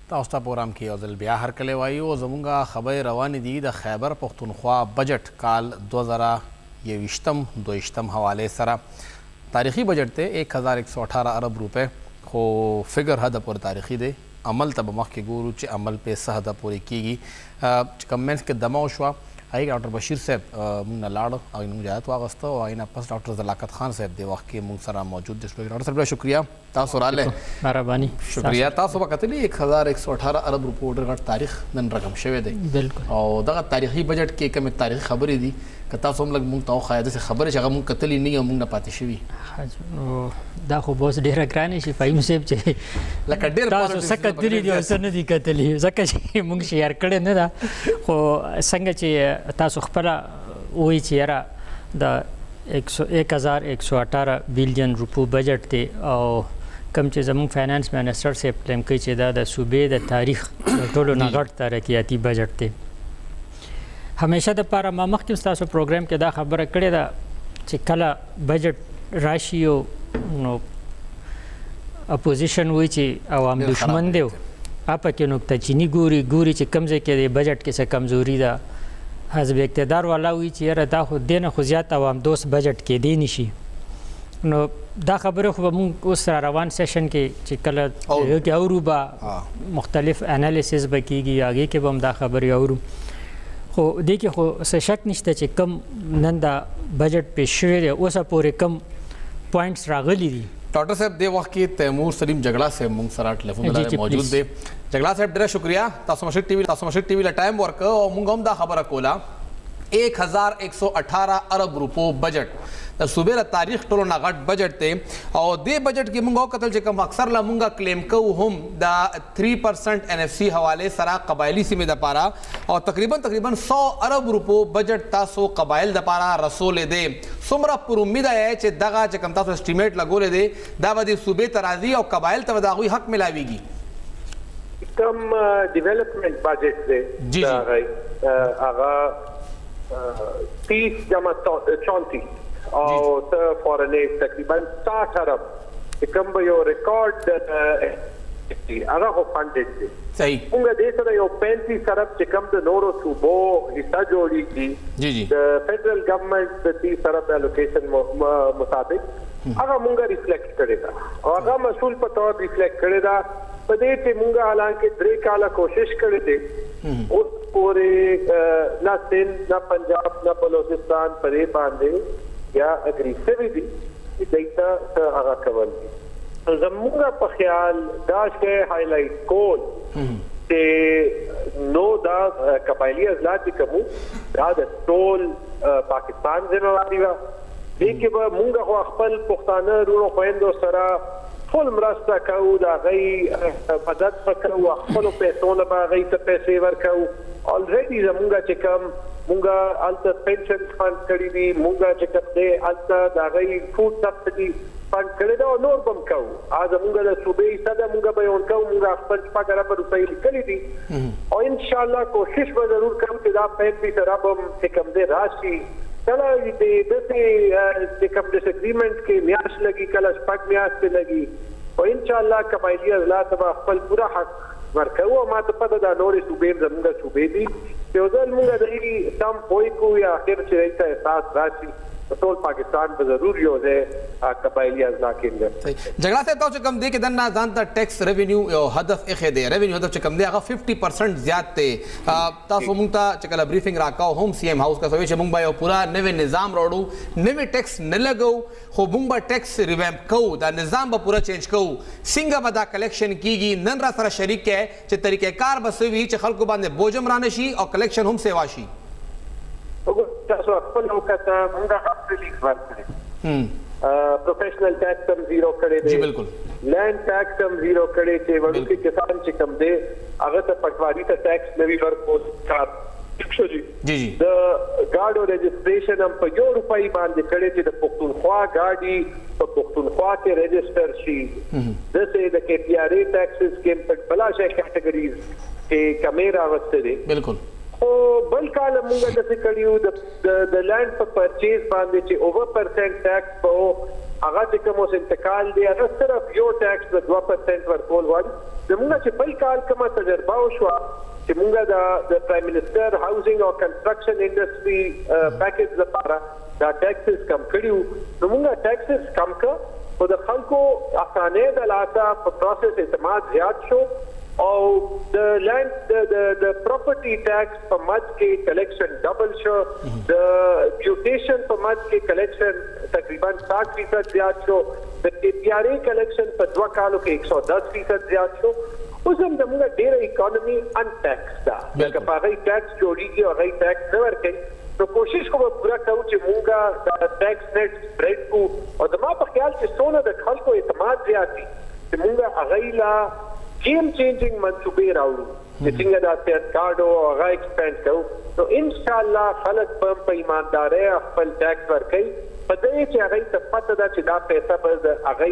تاسو ته پروګرام کې یو ځل بیا هرکلی وایو. زمونږ خبرې روانې دي د خیبر پښتونخوا بجټ کال 2021-22 حوالې سره. تاریخي بجټ دی 1118 ارب روپے، خو فګر حد پورې تاریخي دی. عمل ته به مخکې ګورو چې عمل په څه حده پورې کیږي. چې کوم منځ کې دمه وشوه هغې ډاکټر بشیر صاحب مونږ نه لاړ، هغې نه مجاهدت واغسته او هغې نه پس ډاکټر زلاقت خان صاحب دې وخت کې مونږ سره موجود دی. ډاکټر صاحب شکریه تاسو راغلی. مهرباني. شکریه. تاسو به کتلي 1118 ارب روپو ډېر غټ تاریخ نن رقم شوی دی. بالکل. او دغه تاریخي بجټ کې کومې تاریخي خبرې دي که تاسو هم لږ مونږ ته وښایه داسې خبرې چې هغه مونږ کتلي نه او مونږ نه پاتې شوي. دا خو بوس ډېره ګرانې شي فهیم صاحب چې لکه ډېر تاسو څه کتلي دي او څه نه دي کتلي، ځکه چې مونږ شیر کړی نه ده. خو څنګه چې تاسو خپله وایي چې یاره د 1118 بلین روپو بجټ دی او کوم چې زموږ فاینانس منسټر صاحب کلیم کوي چې دا د صوبې د تاریخ ټولو نه غټ ترقیاتي بجټ دی. همیشه دپاره ما مخکې ستاسو پروګرام کې دا خبره کړې ده چې کله بجټ راشي او نو اپوزیشن وایي چې عوام دشمن دی، اپا کې نکته چینی ګوري چې کوم ځای کې د بجټ کې څه کمزوري ده. حزب اقتدار والا وایي چې یاره دا خو دې نه خو زیات عوام دوست بجټ کېدی نه شي. نو دا خبره خو به مونږ اوس را روان سیشن کې چې کله یو کې اورو به مختلف انالیسز به کېږي، هغې کې به هم دا خبرې اورو. خو دې کې خو څه شک نشته چې کم نن دا بجټ پیش شوی دی اوسه پورې کم پوینټس راغلي دي. ډاکټر صاحب دې وخت کې تیمور سلیم جګړه صاحب مونږ سره ټلیفون ته موجود دی. جګړه صاحب ډېره شکریه. تاسو مشرق ټي وي له ټایم ورکړ او مونږ هم دا خبره کوله 1118 ارب روپو بجټ د صوبې له تاریخ ټولو نه غټ بجټ دی. او دې بجټ کې مونږ وکتل چې کوم اکثر له مونږ کلیم کوو هم د 3% NFC حوالې سره قبایلي سیمې دپاره او تقریبا 100 ارب روپو بجټ تاسو قبایل دپاره رسولی دی. څومره پر امید یې چې دغه چې کوم تاسو اسټیمیټ لګولی دی دا به دې صوبې ته راځي او قبایل ته به د هغوی حق ملاویږي؟ کم ډیولپمنټ بجټ دی هغه 30 جمع 34 او فارن ایڈ تقریبا 60 ارب کم به یو ریکارډ هغه خو فنډډ دی. صحیح. موږ دې سره یو 35 ارب چې کم د نورو صوبو حصہ جوړېږي د فیډرل ګورنمنټ د 30 ارب الوکیشن مطابق هغه موږ ریفلیکټ کړی دا او هغه مسؤل په تور ریفلیکټ کړی دا. په دې کې موږ حالانکه 3 کاله کوشش کړې دي اوس پورې نه سند نه پنجاب نه بلوچستان پرې باندې یا اګری شوي دي چې دیتا هغه کول دي. زموږ په خیال دا شی هایلایټ کول چې نو دا قبایلی اضلاع چې کوم دا د ټول پاکستان ذمہواری وه. دې کې به موږ خپل پښتانه وروڼو خویندو سره ټول مرسته کوو، د هغوی مدد به کوو، خپلو پیسو نه به هغوی ته پیسې ورکوو. الریډي زمونږ چې کوم مونږ هلته پنشن فنډ کړي دي، مونږ چې کوم دی هلته د هغوی فوډ سبسډي فنډ کړی ده او نور به هم کوو. زمونږ د صوبې حصه ده، مونږ به یې ورکوو. مونږ خپل 6 ارب روپۍ لیکلي دي او انشاءالله کوشش به ضرور کوو چې دا 35 ارب هم چې کوم دی راشي. کله د داسې چې کوم ډس اګریمنټ کې میاشت لګي، کله 6 میاشتې لګي او انشاءالله قبایلي اضلاع ته به خپل پوره حق ورکوو. ما ته پته ده نورې صوبې زموږ صوبې دي چې یو ځل موږ د هغې سم پوه کړو یا اخر چې هغې ته احساس راشي ټول پاکستان به ضرور یو ځای قبایلي اضلاع کېږي. جګړه صاحب تاسو چې کوم دی کې دننه ځان ته ټیکس ریونیو یو هدف ایښی دی، ریونیو هدف چې کوم دی هغه 50% زیات دی. تاسو موږ ته چې کله بریفنګ راکاو هم سی ایم هاوس کا سوي چې موږ به یو پورا نوی نظام راوړو، نوی ټیکس نه لګو خو موږ به ټیکس ریویمپ کوو، دا نظام به پورا چینج کوو. څنګه به دا کلیکشن کیږي نن را سره شریک کې چې طریقې کار به څه وي چې خلکو باندې بوجم را نشي او کلیکشن هم سیوا شي. تاسو خپل وکړه موږ خپل لیک ورکړي پروفیشنل ټیکس هم زیرو کړی دی، بالکل لینډ ټیکس هم زیرو کړی چې وړوکی کسان چې کوم دی هغه ته پټواري ته ټیکس نوي ورکول کار جی د ګاډو رجسټریشن هم په 1 روپۍ باندې کړی چې د پښتونخوا ګاډي په پښتونخوا کې رجسټر شي. دسې د KPRA ټیکسز کې په بلا شي کیټګریز کې کمې راوستې دي. بالکل او بل کال موږ د څه کړیو د لند په پرچیز باندې چې اوور پرسنټ ټیکس په هغه چې کوم انتقال دی هغه صرف یو ټیکس د 2% ورکول وایي زموږ چې بل کال کومه تجربه وشو چې موږ د پرایم منسٹر هاوسنګ او کنسټرکشن انډستری پیکیج لپاره دا ټیکسز کم کړیو نو موږ ټیکسز کم کړ او د خلکو اسانه د لاسه په پروسس اعتماد زیات شو او د لند د پراپرټي ټیکس په مد کې کلیکشن ډبل شو د ډیوټیشن په مد کې کلیکشن تقریبا 60% زیات شو د پیاري کلیکشن په 2 کالو کې 110% زیات شو اوس هم د موږ ډیره اکانومي ان ټیکس دا چې په هغه ټیکس جوړیږي او هغه ټیکس نه ورکړي نو کوشش کوو پورا کوو چې موږ د ټیکس نیټ سپریډ کو او د ما په خیال چې څونه د خلکو اعتماد زیاتی چې موږ هغه لا گیم چینجنگ منصوبې راوړو چې څنګه دا سیاست کارډ او هغه ایکسپاند کوو نو ان شاء الله خلک په ایماندارۍ خپل ټیکس ورکړي په دې چې هغه ته پته ده چې دا پیسې به هغه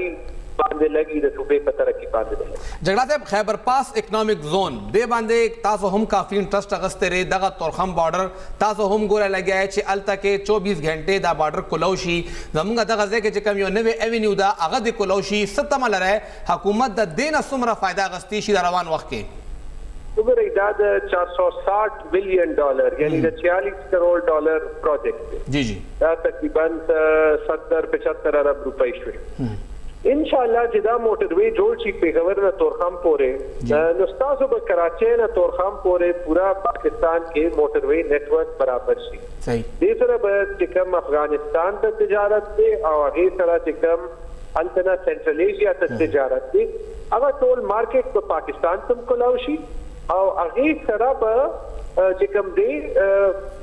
باندې لګي د صوبې په ترقی باندې ده جګړه صاحب خیبر پاس اکنامک زون دې باندې تاسو هم کافي انټرست اغستره دغه تورخم بارډر تاسو هم ګوره لګیا چې الته کې 24 غنټه دا بارډر کولوشي زموږ دغه ځای کې چې کوم یو نوې ایونیو دا هغه د کولوشي ستمه لره حکومت د دینه سمره فائدہ غستی شي روان وخت کې وګورئ دا د $460 بلین یعنی د $46 کروڑ پروجیکټ جی جی دا تقریبا 70-75 ارب روپۍ شوي ان شاء الله چې دا موټر وی جوړ شي پیښور نه تورخم پورې نو تاسو به کراچۍ نه تورخم پورې پورا پاکستان کې موټر وی نیټ ورک برابر شي صحیح دې سره به چې کوم افغانستان ته تجارت دی او هغه سره چې کوم التنا سنټرل ایشیا ته تجارت دی هغه ټول مارکیټ په پاکستان ته کولاو شي او هغه سره به چې کوم دی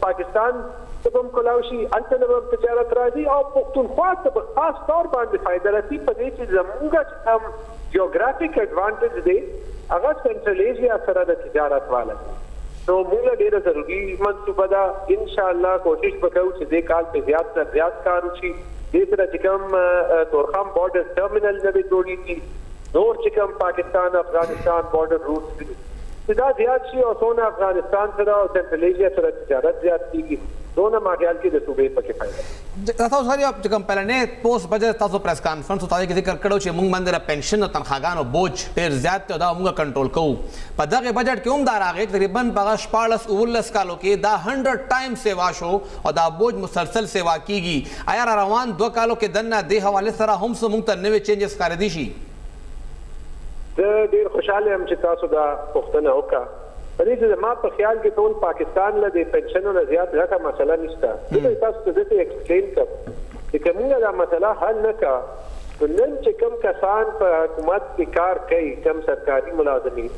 پاکستان تبم کلاوشي انتنه تجارت راځي او پښتونخوا ته په خاص طور باندې فائدہ راسي په دې چې زموږ هم جیوګرافیک ایڈوانټیج دی هغه سنټرل ایشیا سره د تجارت والا نو موږ ډیره ضروري منصوبه ده ان شاء الله کوشش وکړو چې دې کال په زیات نه زیات کار وشي دې سره چې کوم تورخم بارډر ټرمینل نه جوړیږي نور چې کوم پاکستان افغانستان بارډر روټ دا زیات شي او څونه افغانستان سره او سنټرل ایشیا سره تجارت زیات کیږي دونه ما خیال کې د صوبې پکې فائدہ تاسو سره یو کوم پلانې پوسټ بجټ تاسو پریس کانفرنس تاسو کې ذکر کړو چې موږ باندې پنشن او تنخواګانو بوج ډېر زیات دی دا موږ کنټرول کوو په دغه بجټ کې هم دا راغی تقریبا په 14 کالو کې دا 100 ټایم سیوا شو او دا بوج مسلسل سیوا کیږي آیا روان 2 کالو کې دنه د حواله سره هم څه موږ ته نوې چینجز ښکار دي شي ډېر خوشاله هم چې تاسو دا پوښتنه وکړه په دې چې ما په خیال کې ټول پاکستان له د پنشنونو زیات غټه مسله نشته دا تاسو ته دې ایکسپلین کړم چې کومه دا مسله حل نه کا نن چې کوم کسان په حکومت کې کار کوي کوم سرکاري ملازمین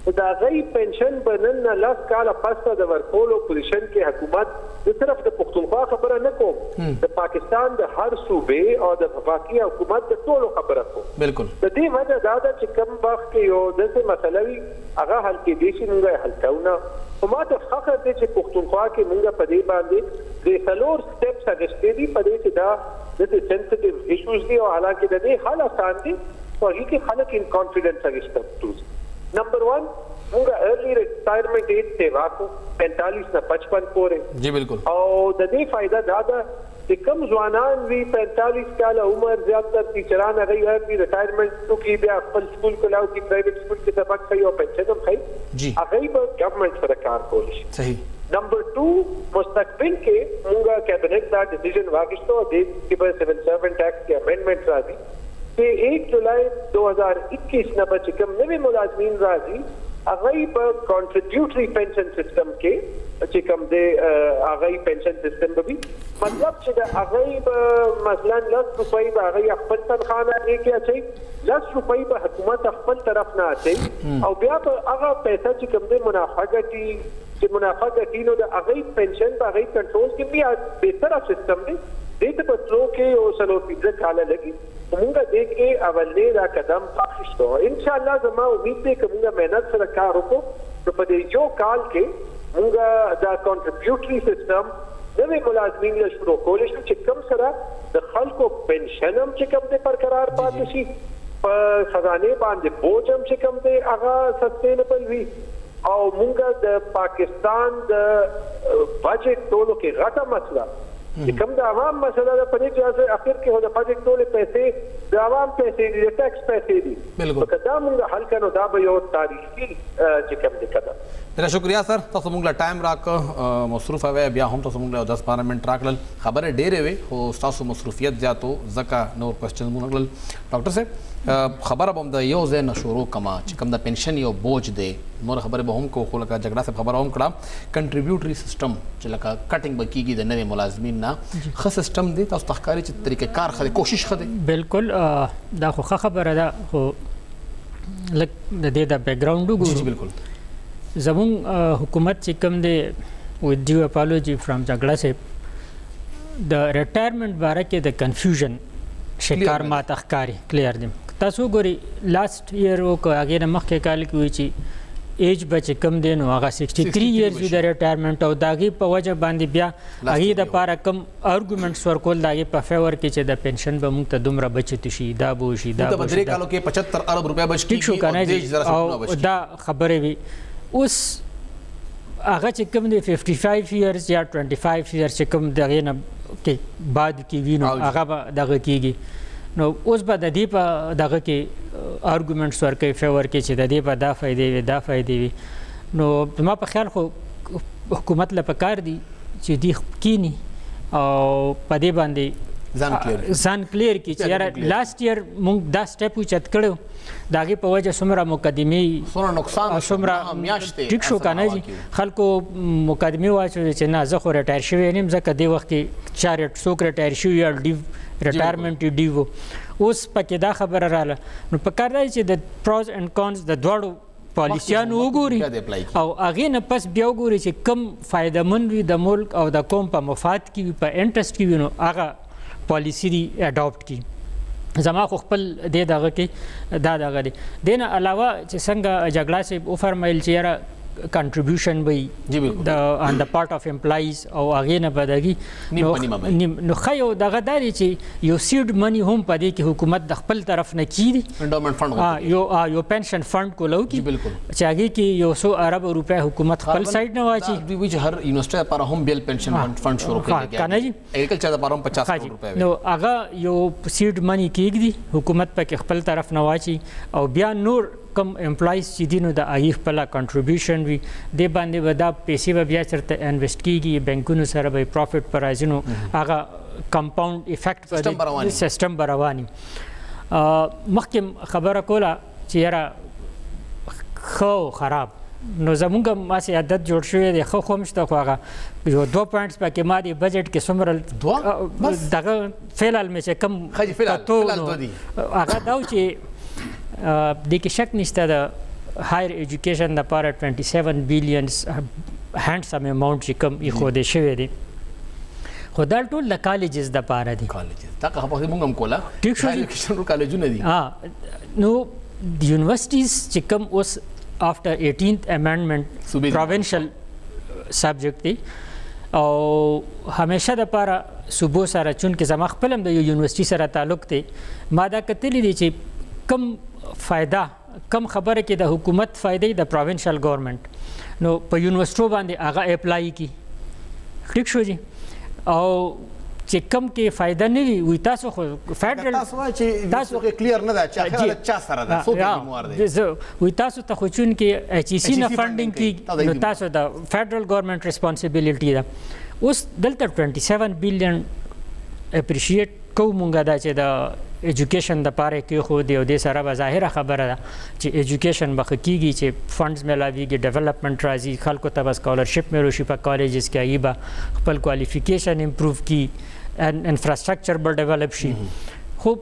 دا غي پنشن بنن نه لاس کاله پسته د ورکولو پوزیشن کې حکومت د طرف د پښتونخوا خبره نه کوم د پاکستان د هر صوبې او د وفاقي حکومت د ټولو خبره کوم بالکل د دې وجه دا ده چې کوم وخت کې یو دغه مسله وي هغه حل کې دي چې موږ حل کوو او ما ته فخر دی چې پښتونخوا کې موږ په دې باندې د څلور سټیپس اغستې دي په دې چې دا د سنسټیو ایشوز دي او حالانکه د دې حل آسان دي او هغه کې خلک ان کانفیډنس اغستو نمبر 1 موږ ارلی ریټایرمنٹ ایج سیوا کو 45 نه 55 پورې جی بالکل او د دې فائدہ دا ده چې کم ځوانان وی 45 کال عمر زیات تر ټیچران هغه ارلی ریټایرمنٹ کو کې بیا خپل سکول کلاو کې پرایویټ سکول کې سبق کوي او پنشن هم کوي جی هغه به ګورنمنت سره کار کوي صحیح نمبر 2 مستقبل کې موږ کابینټ دا ډیسیژن واغښتو د کې په سیول سرونټ ایکټ کې امندمنت راځي چې 1 جولای 2021 نه به کوم نوې ملازمین راځي هغه په کنټریبیوټری پنشن سیستم کې چې کوم دی هغه پنشن سیستم به مطلب چې هغه مثلا 10 روپۍ به هغه خپل تنخواه نه کې اچي 10 روپۍ به حکومت خپل طرف نه اچي او بیا په هغه پیسې چې کوم دی منافع ګټي نو د هغه پنشن په هغه کنټرول کې بیا بهتره سیستم دی دې ته په څو کې او سلو پیځه کاله لګي موږ دې کې اولې دا قدم اخیستو ان شاء الله زما امید ده چې موږ مهنت سره کار وکړو په دې یو کال کې موږ دا کنټریبیوټری سیستم نوې ملازمین له شروع کولای شو چې کم سره د خلکو پنشن هم چې کوم دې برقرار پاتې شي په خزانه باندې بوج هم چې کوم دې هغه سستینبل وي او مونږ د پاکستان د بجټ ټولو کې غټه مسله چې کوم د عوام مسله ده په دې کې اخر کې د بجټ ټولې پیسې د عوام پیسې دي د ټیکس پیسې دي بالکل دا مونږ حل کړو دا به یو تاریخي چې کوم دي کړه ډېر شکریا سر تاسو موږ له ټایم راک مصروف اوی بیا هم تاسو موږ له 10-12 منټ راکړل خبره ډېرې وي خو تاسو مصروفیت زیاتو ځکه نور کوېسچن مونږ کړل ډاکټر صاحب خبره به هم د یو ځای نه شروع کما چې کوم د پنشن یو بوج دی نور خبرې به هم کوو خو لکه جګړه صاحب خبره هم کړه کنټریبیوټري سیسټم چې لکه کټینګ به کېږي د نوې ملازمین نه ښه سیسټم دی تاسو ته ښکاري چې طریقې کار ښه دی کوشش ښه دی بالکل دا خو ښه خبره ده خو لږ د دې د بیکګراونډ وګورو بالکل زمونږ حکومت چې کوم دی with due apology from جګړه صاحب د ریټایرمنټ باره کې د کنفیوژن شکار ماته ښکاري کلیر دی تاسو ګورئ لاست ایئر و که هغې نه مخکې کال کې وایي چې ایج به چې کم دی نو هغه 63 ایئرز وي د ریټایرمنټ او د هغې په وجه باندې بیا هغې دپاره کم ارګومنټس ورکول د هغې په فیور کې چې د پنشن به موږ ته دومره بچت شي دا به وشي دا به وشي 3 کالو کې 75 ارب روپۍ بچ ټیک شو که نه او دا خبرې وي اوس هغه چې کوم دی 55 ایئرز یا 25 ایئرز چې کوم د هغې نه کې بعد کې وي نو هغه به دغه کېږي نو اوس به د دې په دغه کې ارګومنټس ورکوي فیور کې چې د دې به دا فایدې وي دا فایدې وي نو زما په خیال خو حکومت له پکار دي چې دوی کینی او په دې باندې ځان کلیر کړي چې یاره لاست ایئر موږ دا سټیپ اوچت کړی د هغې په وجه څومره مقدمې څومره ټیک شو که نه جي خلکو مقدمې واچولې چې نه زه خو ریټایر شوی یم ځکه دې وخت کې چا څوک ریټایر شوي یا ریټایرمنټ یې ډیو اوس پکې دا خبره راله نو پکار دی چې د پروز اینډ کونز د دواړو پالیسیانو وګوري او هغې نه پس بیا وګوري چې کم فایدهمند وي د ملک او د قوم په مفاد کې وي په انټرسټ کې وي نو هغه پالیسي دي اډاپټ کړي زما خو خپل دې دغه کې دا دغه دی دې نه علاوه چې څنګه جګړه صاحب وفرمیل چې یاره contribution وي on the part of employees او هغې نه به دغي نو ښه یو دغه دا دی چې یو سیډ منی هم په دې کې حکومت د خپل طرف نه کېږي یو پنشن فنډ کولو کړي چې هغې کې یو 100 ارب روپۍ حکومت خپل سایډ نه واچي دوی وایي چې هر یونیورسټۍ لپاره هم بیل پنشن فنډ شروع کړی که نه جي اګریکلچر لپاره هم 50 روپۍ نو هغه یو سیډ منی کېږدي حکومت پکې خپل طرف نه واچي او بیا نور کم امپلایز چې دي نو د هغې خپله کنټریبیوشن وي دې باندې به دا پیسې به بیا چېرته انویسټ کېږي بینکونو سره به یې پروفټ په راځي نو هغه کمپاونډ افیکټ به سیسټم به روان وي مخکې خبره کوله چې یاره ښه او خراب نو زمونږ هم هسې عادت جوړ شوی دی ښه خو هم شته خو هغه یو 2 پوینټس پکې ما د بجټ کې څومره دغه فیلحال مې چې کوم کتو نو هغه دا و چې دې کې شک نشته د هایر ایجوکیشن دپاره 27 بلیونز هینډسم اماونټ چې کوم ایښودی شوی دی خو دا ټول د کالجز دپاره دي ټیک شو نو یونیورسټیز چې کوم اوس after 18th amendment provincial subject دی او همیشه دپاره صوبو سره چونکې زما خپل هم د یو یونیورسټي سره تعلق دی ما دا کتلی دی چې کم فایده کم خبره کې د حکومت فایدې د پروینشل ګورنمنټ نو په یونیورسټو باندې هغه اپلای کړي ټیک شو جي او چې کم کې فایده نه وي وي تاسو خو فیډرل تاسو کلیر نه ده چې چا سره ده څوک یې موار دی وي تاسو ته خو چونکې ایچ ای سی نه فنډینګ کېږي نو تاسو د فیډرل ګورنمنټ ریسپانسبیلیټي ده اوس دلته 27 بلیون اپریشیټ کوو مونږ دا چې د ایجوکیشن دپاره یې کېښود او دې سره به ظاهره خبره ده چې ایجوکیشن به ښه کېږي چې فنډز میلاویږي ډیولپمنټ راځي خلکو ته به اسکالرشپ میلو شي په کالجز کې هغې به خپل کوالیفیکیشن امپروو کړي انفراسټرکچر به ډیولپ شي خو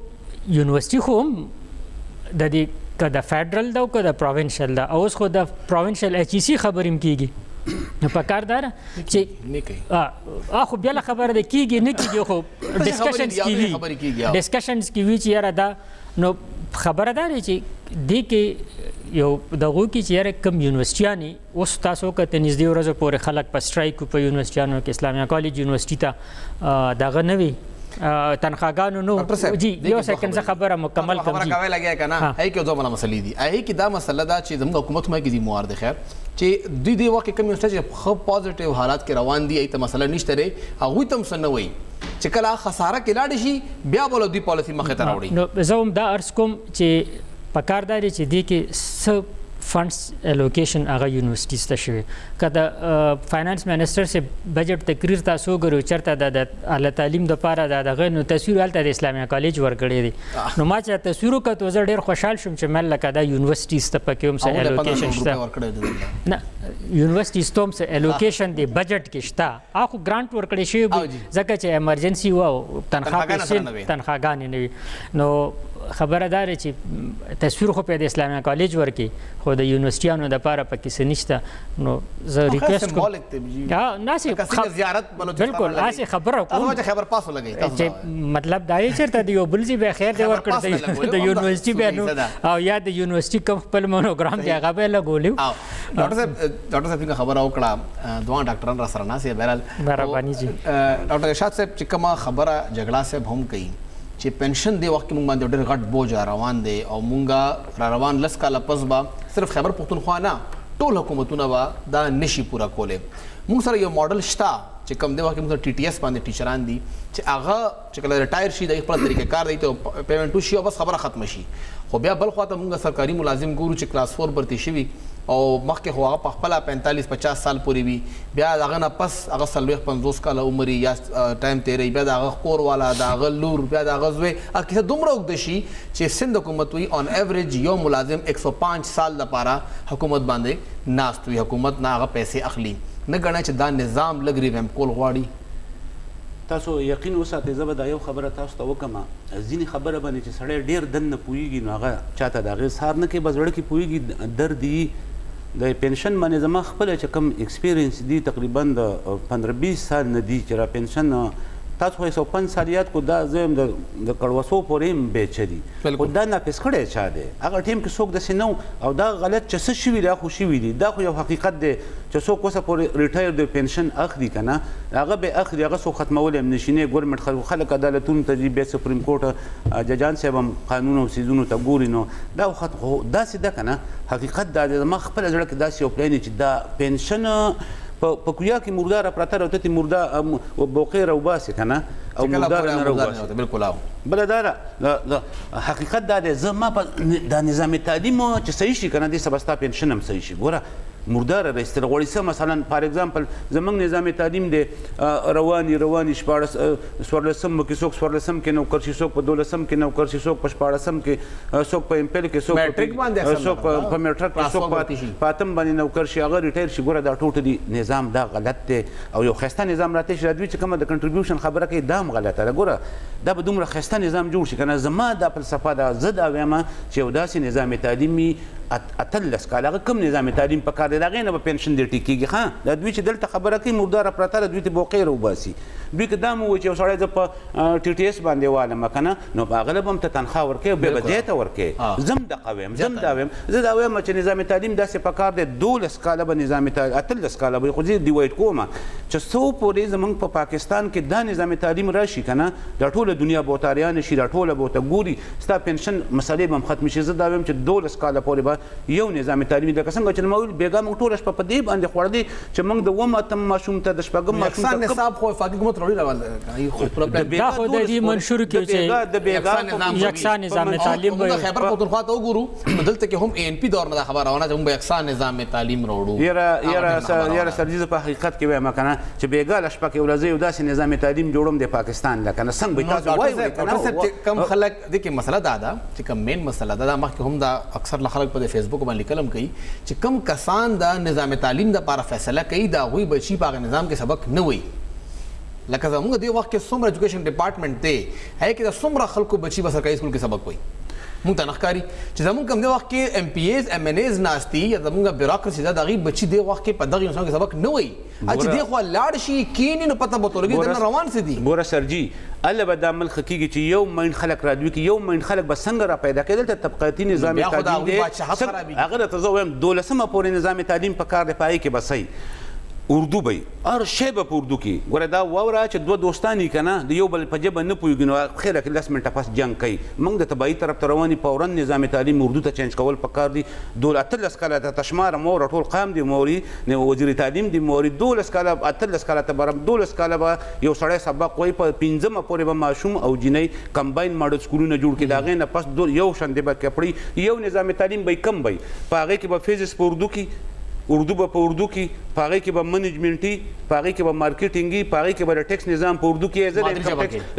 یونیورسټي خو هم د دې که د فیډرل ده او که د پروینشل ده اوس خو د پروینشل ایچ ای سی خبرې هم کېږي نو پکار دا ده چې خو بیا له خبره ده کېږي نه کېږي خو ډسکشنز کې وي چې یاره دا نو خبره دا دی چې دې کې یو دغو کې چې یاره کم یونیورسټیانې اوس تاسو کته نږدې ورځو پورې خلک په سټرایک په یونیورسټیانو کې اسلامیه کالج یونیورسټي ته دغه نه وي تنخواګانو نو جی یو سکند زه خبره مکمل کوم خبره کوي لګیا کنه هي کې دوه مسلې دي هي کې دا مسله دا چې زموږ حکومت ما کې دي موار د خیر چې دوی دی وخت کوم چې خو پوزټیو حالات کې روان دي ایته مسله نشته لري هغه تم سنوي چې کله خساره کې لاړ شي بیا بل دوی پالیسی مخه ته راوړي نو زه هم دا ارز کوم چې پکارداري چې دی کې سب فنڈس الوکیشن هغه یونیورسيټیز ته شوی کله فاینانس منسٹر سے بجټ تقریر تاسو غوړو چرته د اعلی تعلیم د پاره د غنو تصویر الته د اسلامي کالج ورګړی دی نو ما چې تصویر وکړ زه ډیر خوشحال شوم چې مل لکه د یونیورسيټیز ته پکې هم څه الوکیشن شته نه یونیورسيټیز ته هم څه الوکیشن دی بجټ کې شته اخو ګرانټ ورکړی شوی ځکه چې ایمرجنسي و تنخواګانې نه وي نو خبردار چې تصویر خو په د اسلامي کالج ورکی خو د یونیورسيټیانو د پاره پکې څه نشته نو زه ریکوست کوم ناسي زیارت بالکل اسه خبره کوم چې خبر پاسو لګی چې مطلب دا یې چیرته د یو بلځي به خیر دی ورکړ د یونیورسيټي به او یا د یونیورسيټي کوم خپل مونوګرام دی هغه به لګولیو ډاکټر صاحب خبره وکړه دوه ډاکټران را سره ناسي بهرال مهرباني جی ډاکټر ارشاد صاحب چې کومه خبره جګړه صاحب هم کوي چې پنشن دی وخت کې مونږ باندې ډېر غټ بوج روان دی او مونږه را روان لس کاله پس به صرف خیبر پختونخوا نه ټول حکومتونه به دا نشي پوره کولی مونږ سره یو ماډل شته چې کوم دی وخت کې مونږ ټي ټي ایس باندې ټیچران دي چې هغه چې کله ریټایر شي د خپل طریقې کار دی ته پیمنټ وشي او بس خبره ختم شي خو بیا بل خواته مونږ سرکاري ملازم ګورو چې کلاس 4 برتی شوي او مخکې خو هغه په خپله 45-50 سال پورې وي بیا د هغه نه پس هغه 40-50 کاله عمر یا ټایم تېروي بیا د هغه خور والا د هغه لور بیا د هغه زوی کیسه دومره اوږده شي چې سند حکومت وي آن ایوریج یو ملازم 105 سال لپاره حکومت باندې ناست وي حکومت نه هغه پیسې اخلي نه ګڼه چې دا نظام لږ ریویمپ کول غواړي تاسو یقین وساتئ زه به دا یو خبره تاسو ته وکړم ځینې خبره باندې چې سړی ډېر دننه پوهېږي نو هغه چاته د هغې سهار نه کوي به زړه کې پوهېږي درد یي د پنشن باندې زما خپله چې کوم ایکسپیرینس دی تقریبا د 15-20 سال نه دی چې را پنشن تاسو خو 105 سال یاد کو دا زه هم د کړوسو پورې هم بیچه دي خو دا ناپس کړی چا دی هغه ټیم کې څوک داسې نه و او دا غلط چې څه شوي دا خو شوي دي دا خو یو حقیقت دی چې څوک اوسه پورې ریټایر د پنشن اخلي که نه هغه به اخلي هغه څوک ختمولی هم نشي نه ګورمنټ خلک عدالتونو ته ځي بیا سپریم کورټ ججان صاحب هم قانون او څیزونو ته ګوري نو دا خو داسې ده که نه حقیقت دا دی زما خپله زړه کې داسې یو پلان چې دا پنشن په کویا کې مرداره پرته راوتې مرده بوقې راوباسې که نه او مرداره نه راوباسې بالکل بله دا حقیقت دا دی زه ما په دا نظام تعلیم چې صحیح شي که نه دې سبا ستا پنشن هم صحیح شي ګوره مرداره رایستل غواړي څه مثلا فار اگزامپل زموږ نظام تعلیم دی رواني 14 کې څوک 14 کې نوکر شي څوک په 12 کې نوکر شي څوک په 14 کې څوک په امپل کې څوک په میټرک کې څوک په اتم باندې نوکر شي هغه ریټایر شي ګوره دا ټوټلي نظام دا غلط دی او یو ښایسته نظام راته شي دوی چې کومه د کنټریبیوشن خبره کوي دا هم غلطه ده ګوره دا به دومره ښایسته نظام جوړ شي که نه زما دا فلسفه ده زه دا وایم چې یو داسې نظام تعلیمي 18 کاله هغه کوم نظام تعلیم په کار دی د هغې نه به پنشن دې ټیکېږي ښه دا دوی چې دلته خبره کوي مرداره پرته ده دوی ته بوقې راوباسي دوی که دا مو وایي چې یو سړی زه په ټي ټي ایس باندې والم که نه نو په هغه به هم ته تنخوا ورکوې بیا به دې ته ورکوې زه هم دغه وایم زه دا وایم چې نظام تعلیم داسې په کار دی 12 کاله به نظام 18 کاله به خو زه ډیوایډ کوم چې څو پورې زموږ په پاکستان کې دا نظام تعلیم راشي که نه دا ټوله دنیا به ورته اریانه شي دا ټوله به ورته ګوري ستا پنشن مسلې به هم ختمې شي زه دا وایم چې 12 کاله پورې به یو نظام تعلیمي لکه څنګه چې ما ویل بېګا موږ ټوله شپه په دې باندې خوړلې چې موږ د اووم اتم ماشوم ته د شپږم ماشوم ته نصاب خو وفاقي حکومت راوړي دا خو د دې منشور کې چې یکسان نظام تعلیم به خیبر پختونخوا ته وګورو دلته کې هم ان پی دور نه خبره روانه چې موږ به یکسان نظام تعلیم راوړو یاره سرجیزه په حقیقت کې وایم که نه چې بېګا له شپه کې ولزه یو داسې نظام تعلیم جوړم د پاکستان لکه نه څنګه به تاسو وایو چې کم خلک دې کې مسله دا ده چې کم مین مسله دا مخکې هم دا اکثر خلک په فیسبوک باندې لیکلم کوي چې کم کسان د نظام تعلیم د لپاره فیصله کوي دا هغوی بچي په هغه نظام کې سبق نه وایي لکه زموږ دې وخت کې څومره ایجوکیشن ډپارټمنټ دی هغې کې د څومره خلکو بچي به سرکاري سکول کې سبق وایي مونږ ته نه ښکاري چې زموږ کوم دې وخت کې ایم پی ایز ایم این ایز ناست دي یا زموږ بیوروکراسي ده د هغوی بچي دې وخت کې په دغه یونیورسټیو کې سبق نه وایي چې دې خوا لاړ شي کیني نو پته به ورته لګي دننه روان څه دي ګوره سرجي الله به دا ملک کېږي چې یو مین خلک را دوي کې یو مین خلک به څنګه را پیدا کېدل ته طبقاتي نظام تعلیم دی هغه راته زه وایم 12مه پورې نظام تعلیم په کار دی په هغې کې به صحیح اردو به هر شی به په اردو کې ګوره دا واوره چې دوه دوستان یې که نه د یو بل په ژبه نه پوهېږي نو خیره کې 10 منټه پس جنګ کوي موږ د تباهي طرف ته روان یو فورا نظام تعلیم اردو ته چینج کول پکار دي 18 کاله ته تشماره مور ټول قام دي موري وزیر تعلیم دي موري 12 کاله 18 کاله ته برم 12 کاله به یو سړی سبق وایي په 15مه پورې به ماشوم او جنۍ کمباین ماډل سکولونه جوړ کړي د هغې نه پس یو شان دی به کپړي یو نظام تعلیم به کم وي په هغې کې به فزیکس په اردو کې اردو به په اردو کې په هغې کې به منیجمنټي په هغې کې به مارکیټینګي په هغې کې به د ټیکس نظام په اردو کې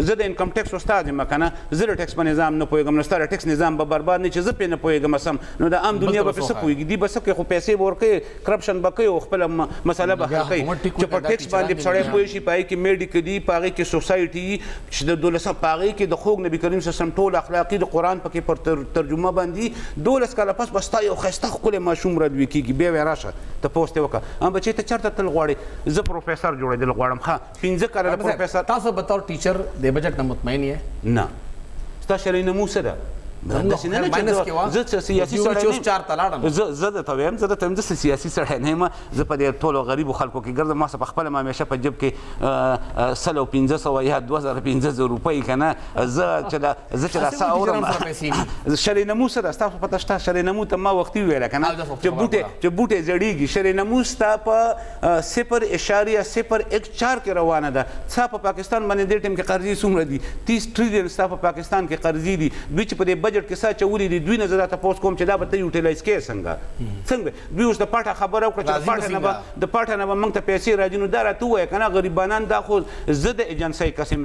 زه د انکم ټیکس استاد یم که نه زه د ټیکس په نظام نه پوهېږم نو ستا د ټیکس نظام به برباد نه چې زه پرې نه پوهېږم سم نو د عام دنیا به پرې څه پوهېږي دوی به څه کوي خو پیسې به ورکوي کرپشن به کوي او خپله مسله به حل کوي چې په ټیکس باندې سړی پوه شي په هغې کې میډیکلي په هغې کې سوسایټي چې د 12 په هغې کې د خوږ نبي کریم سسم ټول اخلاقي د قرآن پکې پر ترجمه باندې 12 کاله پس به ستا یو ښایسته ښکلی ماشوم رالوی کېږي بیا وایې راشه ته پوسټ یې وکړه بچې ته چېرته تل غواړې زه پروفیسر جوړېدل غواړم ښه 15 کاله د پروفیسر تاسو بطور ټیچر د بجټ نه مطمئن یې نه ستا شرعي نمو څه ده داسې نه چې زه سیاسي سړی زه درته وایم زه درته وایم زه سیاسي سړی نه یم زه په دې ټولو غریبو خلکو کې ګرځم ما څه په خپله همیشه په جیب کې 100 یا 2500 روپۍ که نه زه چې دا څه اورم شرعي نمو څه ده ستا پته شته شرعي نمو ته ما وختي وویله که نه چې بوټی زړېږي شرعي نمو ستا په 0.04 کې روانه ده ستا په پاکستان باندې دې ټایم کې قرضې څومره دي 30 ټریلیون ستا په پاکستان کې قرضې دي دوی چې په دې بجټ کې څه اچولي دي دوی نه زه دا تپوس کوم چې دا به ته یوټیلایز کوې څنګه دوی اوس د پاټه خبره وکړه چې د پاټه نه به موږ ته پیسې راځي نو دا راته ووایه که نه غریبانان دا خو زه د ایجنسۍ کس یم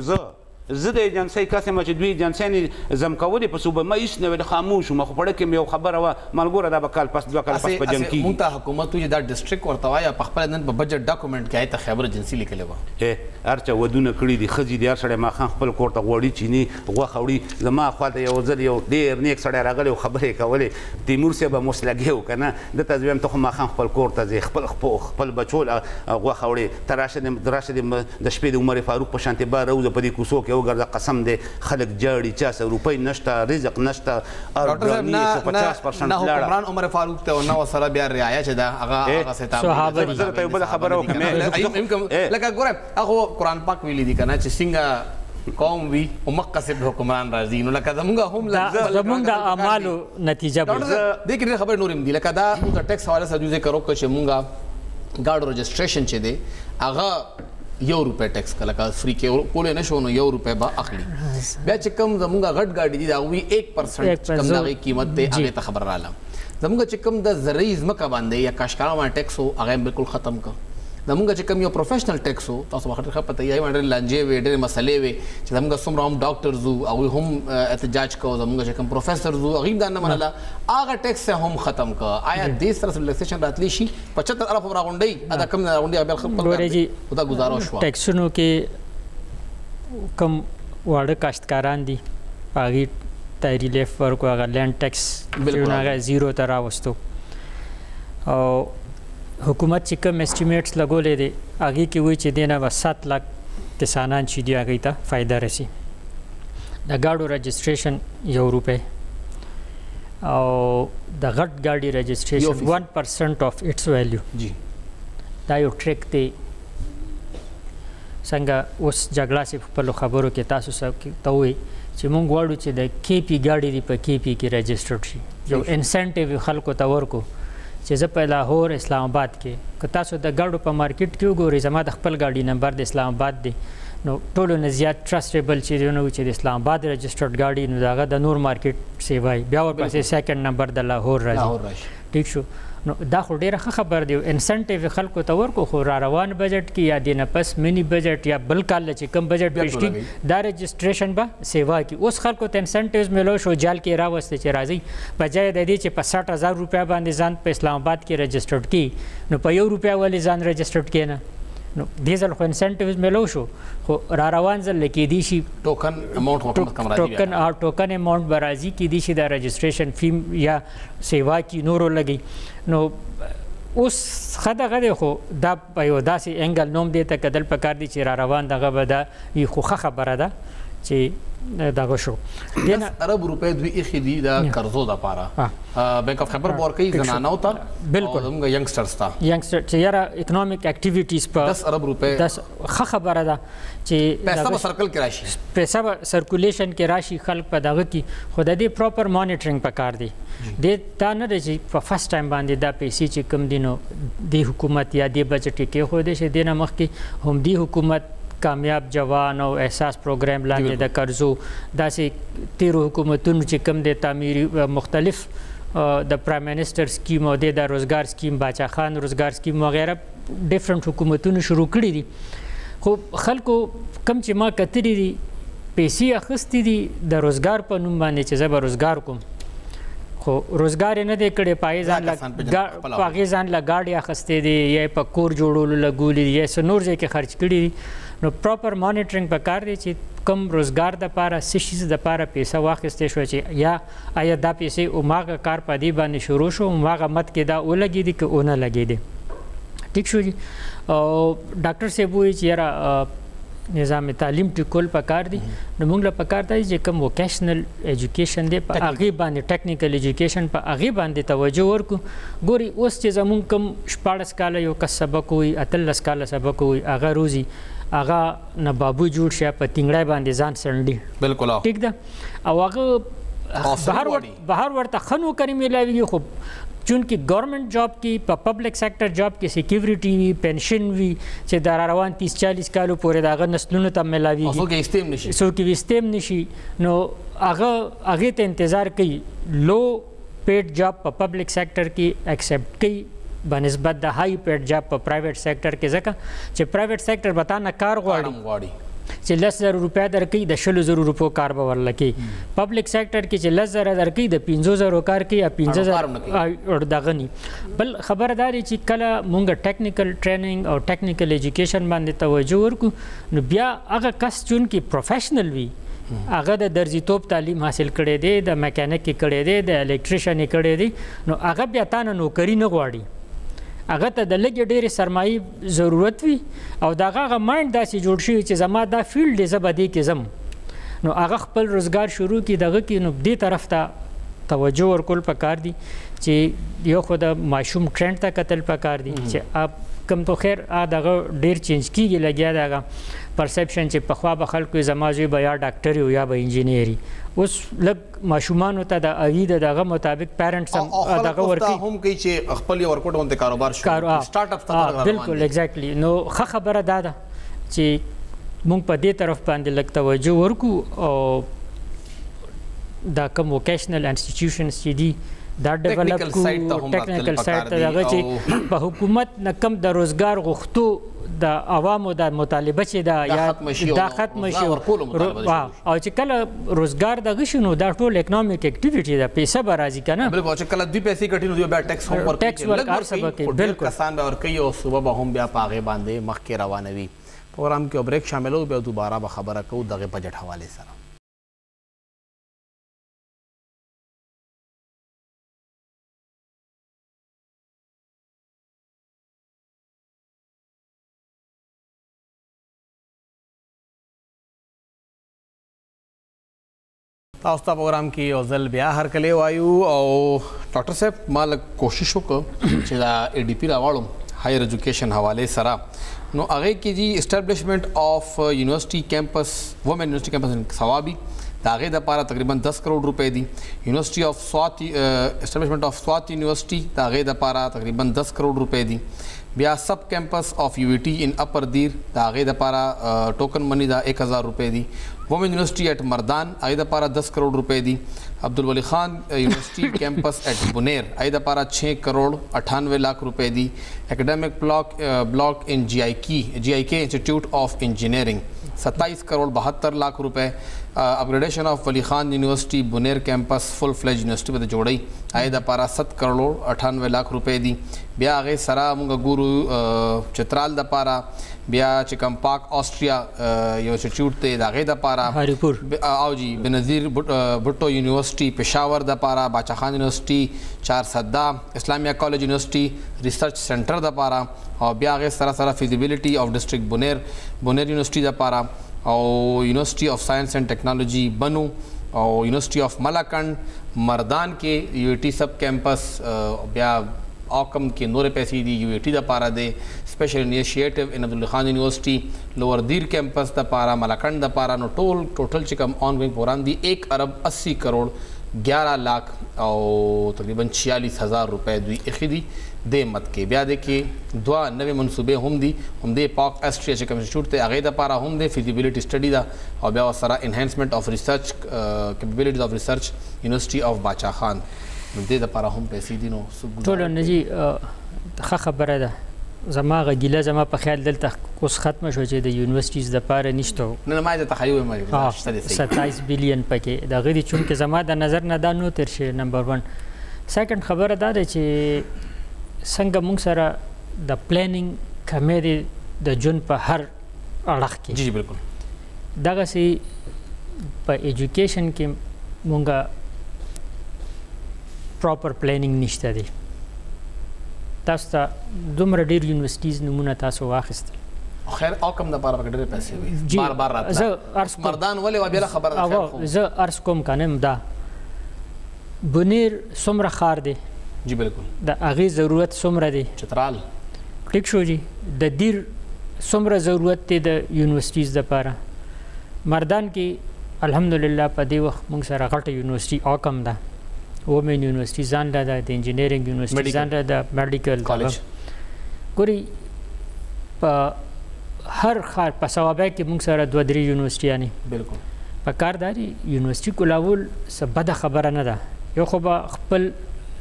زه د ایجنسۍ کس یم چې دوی ایجنسیانې زم کولې په صوبه ما هېڅ نه ویل خاموش وم خو په ډه کې مې یو خبره وه ملګوره دا به کال پس 2 کال پس په جنګ کېږي مونږ ته حکومت وایي چې دا ډسټرکټ ورته وایي په خپله نن په بجټ ډاکومنټ کې ته خیبر ایجنسي لیکلې وه هر چا ودونه کړي دي ښځې دي هر سړی ماښام خپل کور ته غوړي چیني غوښه وړي زما خواته یو ځل یو ډېر نیک سړی راغلی و خبرې یې کولې تیمور صاحب به مسلګی و که نه ده ته زه وایم ته خو ماښام خپل کور ته ځې خپل بچو غوښه وړې ته راشه د شپې د عمر فاروق په شانتې بار راوځه په دې کوڅو کې وګرځه قسم دی خلک جاړي 400 روپۍ نشته رزق نشته ارګرانی 150% نه حکمران عمر فاروق ته نو سره بیا رعایا چې دا هغه صحابه زه ته یو بل خبره وکم لکه ګوره هغه قرآن پاک ویلي دي کنه چې څنګه قوم وي او مقصد حکمران راځي نو لکه زمونږ هم زمونږ د اعمالو نتیجه به دې کې خبر نورم دي لکه دا د ټیکس حواله سره ذکر وکړو چې مونږه ګاډو رجسټریشن چې دی هغه €1 ټیکس کله فری کې کولای نشو نو €1 به اخلي بیا چې کوم زمونږ غټ ګاډي دي دا وی 1% کم دغه قیمت ته هغه ته خبر رااله زمونږ چې کوم د زرعي ځمکه باندې یا کاشکارا باندې ټیکس هغه بالکل ختم کړ زمونږ چې کوم یو پروفیشنل ټیکس تاسو وخت ښه پته یې باندې لانجې وې ډېرې مسلې وې چې زمونږ څومره هم ډاکټرز وو هغوی هم احتجاج کوو زمونږ چې کوم پروفیسرز وو هغوی دا نه منله هغه ټیکس هم ختم کړه آیا دې سره ریلیکسیشن راتلی شي 75,000 راغونډۍ دا کم راغونډۍ بیا خپل دا گزاره شوه ټیکسونو کې کم واړه کاشتکاران دي هغوی ته ریلیف ورکړو هغه لینډ ټیکس چې هغه 0 ته راوستو او حکومت چې کوم اسټیمیټس لګولې دي هغې کې وایي چې دې نه به 7 لک کسانان چې دي هغوی ته فایده رسي د ګاډو رجسټریشن €1 او د غټ ګاډي رجسټریشن 1% of its value دا یو ټریک دی څنګه اوس جګړه سي په خپلو خبرو کې تاسو ته وایي چې موږ غواړو چې د KP ګاډي دي په KP کې رجسټرډ شي یو انسنټیو خلکو ته ورکو چې زه په لاهور اسلام آباد کې که تاسو د ګاډو په مارکیټ کې وګورئ زما د خپل ګاډي نمبر د اسلام آباد دی نو ټولو نه زیات ټرسټیبل چې دی نو چې د اسلام آباد رجسټرډ ګاډي نو د هغه د نور مارکیټ سیوای بیا ورپسې سیکنډ نمبر د لاهور راځي ټیک شو نو دا خو ډیره ښه خبر دی انسنټیو خلکو ته ورکو خو را روان بجټ کې یا د نه پس منی بجټ یا بل کال چې کم بجټ پیش کی دا رجسټریشن به سیوا کی اوس خلکو ته انسنټیوز ملو شو جال کې راوسته چې راځي بجای د دې چې په 60,000 روپیا باندې ځان په اسلام آباد کې رجسټرډ کی نو په €1 ولې ځان رجسټرډ کینه نو دې ځل خو انسنټیوز ملو شو خو را روان ځل کې دي شي ټوکن اماونټ حکومت کم راځي ټوکن اماونټ برازي کې دي شي د رجسټریشن فی یا سیوا کی نورو لګي نو اوس خدغه دی خو دا په یو داسې انګل نوم دی ته کدل پکار دي چې را روان دغه به دا خو ښه خبره ده چې دغه شو 10 ارب روپے دوی اخی دی دا قرضو د پاره بینک اف خبر ورکي زنانو ته بالکل موږ ینګسټرز ته ینګسټر چې یاره اکونومیک اکټیویټیز په 10 ارب روپے 10 خبره ده چې پیسې په سرکل کې راشي پیسې سرکولیشن کې راشي خلک په دغه کې خو د دې پراپر مانیټرینګ پکار دی د تا نه دی چې په فرست ټایم باندې دا پیسې چې کم دي نو د حکومت یا د بجټ کې خو د شه دینه مخکې هم دی حکومت کامیاب جوان او احساس پروګرام لاندې د قرضو داسې 13 حکومتونو چې کم د تعمیري مختلف د پرایم منسٹر سکیم او د روزګار سکیم باچا خان روزګار سکیم وغیرہ ډیفرنٹ حکومتونو شروع کړي دي خو خلکو کم چې ما کتلی دي پیسې اخیستې دي د روزګار په نوم باندې چې زه به روزګار کوم خو روزګار نه دی کړی پاغې ځان له ګاډي اخیستې دي یا په کور جوړولو لګولي دي یا څه نور ځای کې خرچ کړي دي نو پراپر مانیټرینګ پکار دی چې کم روزګار د پاره سشیز د پاره پیسې واخیستې شو چې یا آیا دا پیسې او ماغه کار پدی باندې شروع شو ماغه مت کې دا ولګي دي که اونه لګي دي ټیک شو جی او ډاکټر صاحب وی چې یاره نظام تعلیم ټیکول پکار دي نو موږ له پکار دی چې کوم ووکیشنل ایجوکیشن دی په هغه باندې ټیکنیکل ایجوکیشن په هغه باندې توجه ورکو ګوري اوس چې زموږ کوم 14 کال یو کس سبق وي 13 کال سبق وي هغه روزي هغه نه بابو جوړ شه په تنګړای باندې ځان سړندي بالکل ټیک ده او هغه بهر ورته خنو کریم ملاوي خو چونکه گورنمنٹ جاب کې په پبلک سېکټر جاب کې سکیورټي وي پنشن وي چې دا روان 30-40 کالو پورې داغه نسلونو ته ملاوي سو کې استیم نشي نو هغه ته انتظار کوي لو پیډ جاب په پبلک سېکټر کې ایکسپټ کوي بنسبت د هاي پیډ جاب په پرایویټ سېکټر کې ځکه چې پرایویټ سېکټر بتانه کار غواړي چې 10,000 روپیا درکې د 16,000 روپو کار به ورلکې پبلک سېکټر کې چې 10,000 درکې د 15,000 کار کې یا 15,000 دغه ني بل خبرداري چې کله مونږ ټیکنیکل ټریننګ او ټیکنیکل ایجوکیشن باندې توجه ورکو نو بیا هغه کس چون کې پروفیشنل وي هغه د درزیتوب تعلیم حاصل کړي دی د میکانیک کړي دی د الکتریشن کړي دی نو هغه بیا تانه نوکری نه غواړي هغه ته د لږ ډېرې سرمایي ضرورت وي او دغه مایند داسې جوړ شوی چې زما دا فیلډ دی زه به دې کې ځم نو هغه خپل روزګار شروع کړي دغه کې نو دې طرف ته توجه ورکول پکار دي چې یو خو د ماشوم ټرند ته کتل پکار دي چې کم تو خیر دغه ډېر چینج کیږي لګیا دغه پرسپشن چې پخوا به خلکو زما زوی به یا ډاکټر یا به انجینیر اوس لږ ماشومانو ته د اوی دغه مطابق پیرنټس هم دغه ورکي هم کوي چې خپل یو ورکوټ باندې کاروبار شروع سٹارټ اپ ته بالکل ایگزیکټلی نو خبره ده چې مونږ په دې طرف باندې لږ توجه ورکو او دا کوم ووکیشنل انسټیټیوشنز چې دي دا ډیولپ کو ټیکنیکل سایت ته هغه چې په حکومت نه کم د روزګار غوښتو د عوامو د مطالبه چې دا ختم شي او چې کله روزګار دغه شنو دا ټول اکونومیک اکټیویټي ده پیسې به راځي کنه بالکل چې کله دوی پیسې کټینو دوی بیا ټیکس هم ورکوي بالکل کسان به ورکوي او صبح به هم بیا پاغه باندې مخکې روانوي پروګرام کې بریک شاملو بیا دوباره به خبره کوو دغه بجټ حواله سره تاسو ته پروګرام کې یو ځل بیا هرکلی وایو او ډاکټر صاحب ما لږ کوشش وکړ چې دا ADP راوړم هایر ایجوکیشن حواله سره نو هغه کې جی اسټابلیشمنٹ اف یونیورسيټي کیمپس وومن یونیورسيټي کیمپس ان ثوابي دا هغه د لپاره تقریبا 10 کروڑ روپے دي یونیورسيټي اف سوات اسټابلیشمنٹ اف سوات یونیورسيټي دا هغه د لپاره تقریبا 10 کروڑ روپے دي بیا سب کیمپس اف UVT ان اپر دیر دا هغه د لپاره ټوکن منی دا 1000 روپے دي وومن یونیورسٹی ایٹ مردان آئی دا پارا 10 کروڑ روپے دی عبدالولی خان یونیورسٹی کیمپس ایٹ بنیر آئی دا پارا 6 کروڑ 98 لاکھ روپے دی ایکڈیمک بلاک ان GIK انسٹیٹیوٹ آف انجینئرنگ 27 کروڑ 72 لاکھ روپے اپگریڈیشن آف ولی خان یونیورسٹی بنیر کیمپس فل فلیج یونیورسٹی په جوړی آئی دا پارا 7 کروڑ 98 لاکھ روپے دی بیا هغه سره موږ ګورو چترال د پارا بیا چې کوم پاک آسټریا یو انسټیټیوټ ته د هغې دپاره او جی بنظیر بھټو یونیورسٹی پشاور دپاره باچا خان یونیورسٹی چارسده اسلامیہ کالج یونیورسٹی ریسرچ سینټر دپاره او بیا هغې سره سره فیزیبلیټي اف ډسټرکټ بنیر یونیورسٹی دپاره او یونیورسٹی آف سائنس اینڈ ٹیکنالوجی بنو او یونیورسٹی آف ملاکنڈ مردان کې یو ای ټي سب کیمپس بیا اوکم کې نور پیسې دي یو ای ټي د پاره دی سپیشل انیشیټیو ان عبدالله خان یونیورسٹی لوور دیر کیمپس د پاره ملاکنڈ د پاره نو ټوټل چې کوم آن گوئنگ پروګرام دی 1 ارب 80 کروڑ 11 لاکھ او تقریباً 46,000 روپے دوی اخی دی دے مت کې بیا د کې دوا نوې منصوبې هم دي هم د پاک اسټریا چې کوم انسټیټیوټ ته هغه د پاره هم د فیزیبিলিټی سټډي دا او بیا سره انهانسمنت اف ریسرچ کیپیبিলিټیز اف ریسرچ یونیورسٹی اف باچا خان د لپاره هم پیسې دي نو ټول نجی ښه خبره ده زما غیله زما په خیال دلته اوس ختمه شو چې د یونیورسيټیز د پاره نشته نه ما د تخیل ما 27 بلین پکې د غری چون کې زما د نظر نه دا نو تر شي نمبر 1 سیکنډ خبره ده چې څنګه موږ سره د پلانینګ کمیټي د جون په هر اړخ کې جی بالکل دغه سي په ایجوکیشن کې مونږه پراپر پلانینګ نشته دی تاسو ته دومره ډیر یونیورسيټیز نمونه تاسو واخیستل خیر او کم د پاره ډېر پیسې وي بار بار راځي زه ارس مردان ولې و بیا خبره ده زه ارس کوم کنم دا بنیر څومره خار دی جی بالکل د هغې ضرورت څومره دی چترال ټیک شو جی د دیر څومره ضرورت دی د یونیورسيټیز دپاره مردان کې الحمدلله په دې وخت موږ سره غټه یونیورسيټي اوکم ده وومن یونیورسيټي ځان له ده د انجینرینګ یونیورسيټي ځان له ده میډیکل کالج ګوري په هر ښار په صوابه کې موږ سره 2-3 یونیورسيټیانې بالکل په کار داري یونیورسيټي کولول څه بده خبره نه ده یو خو به خپل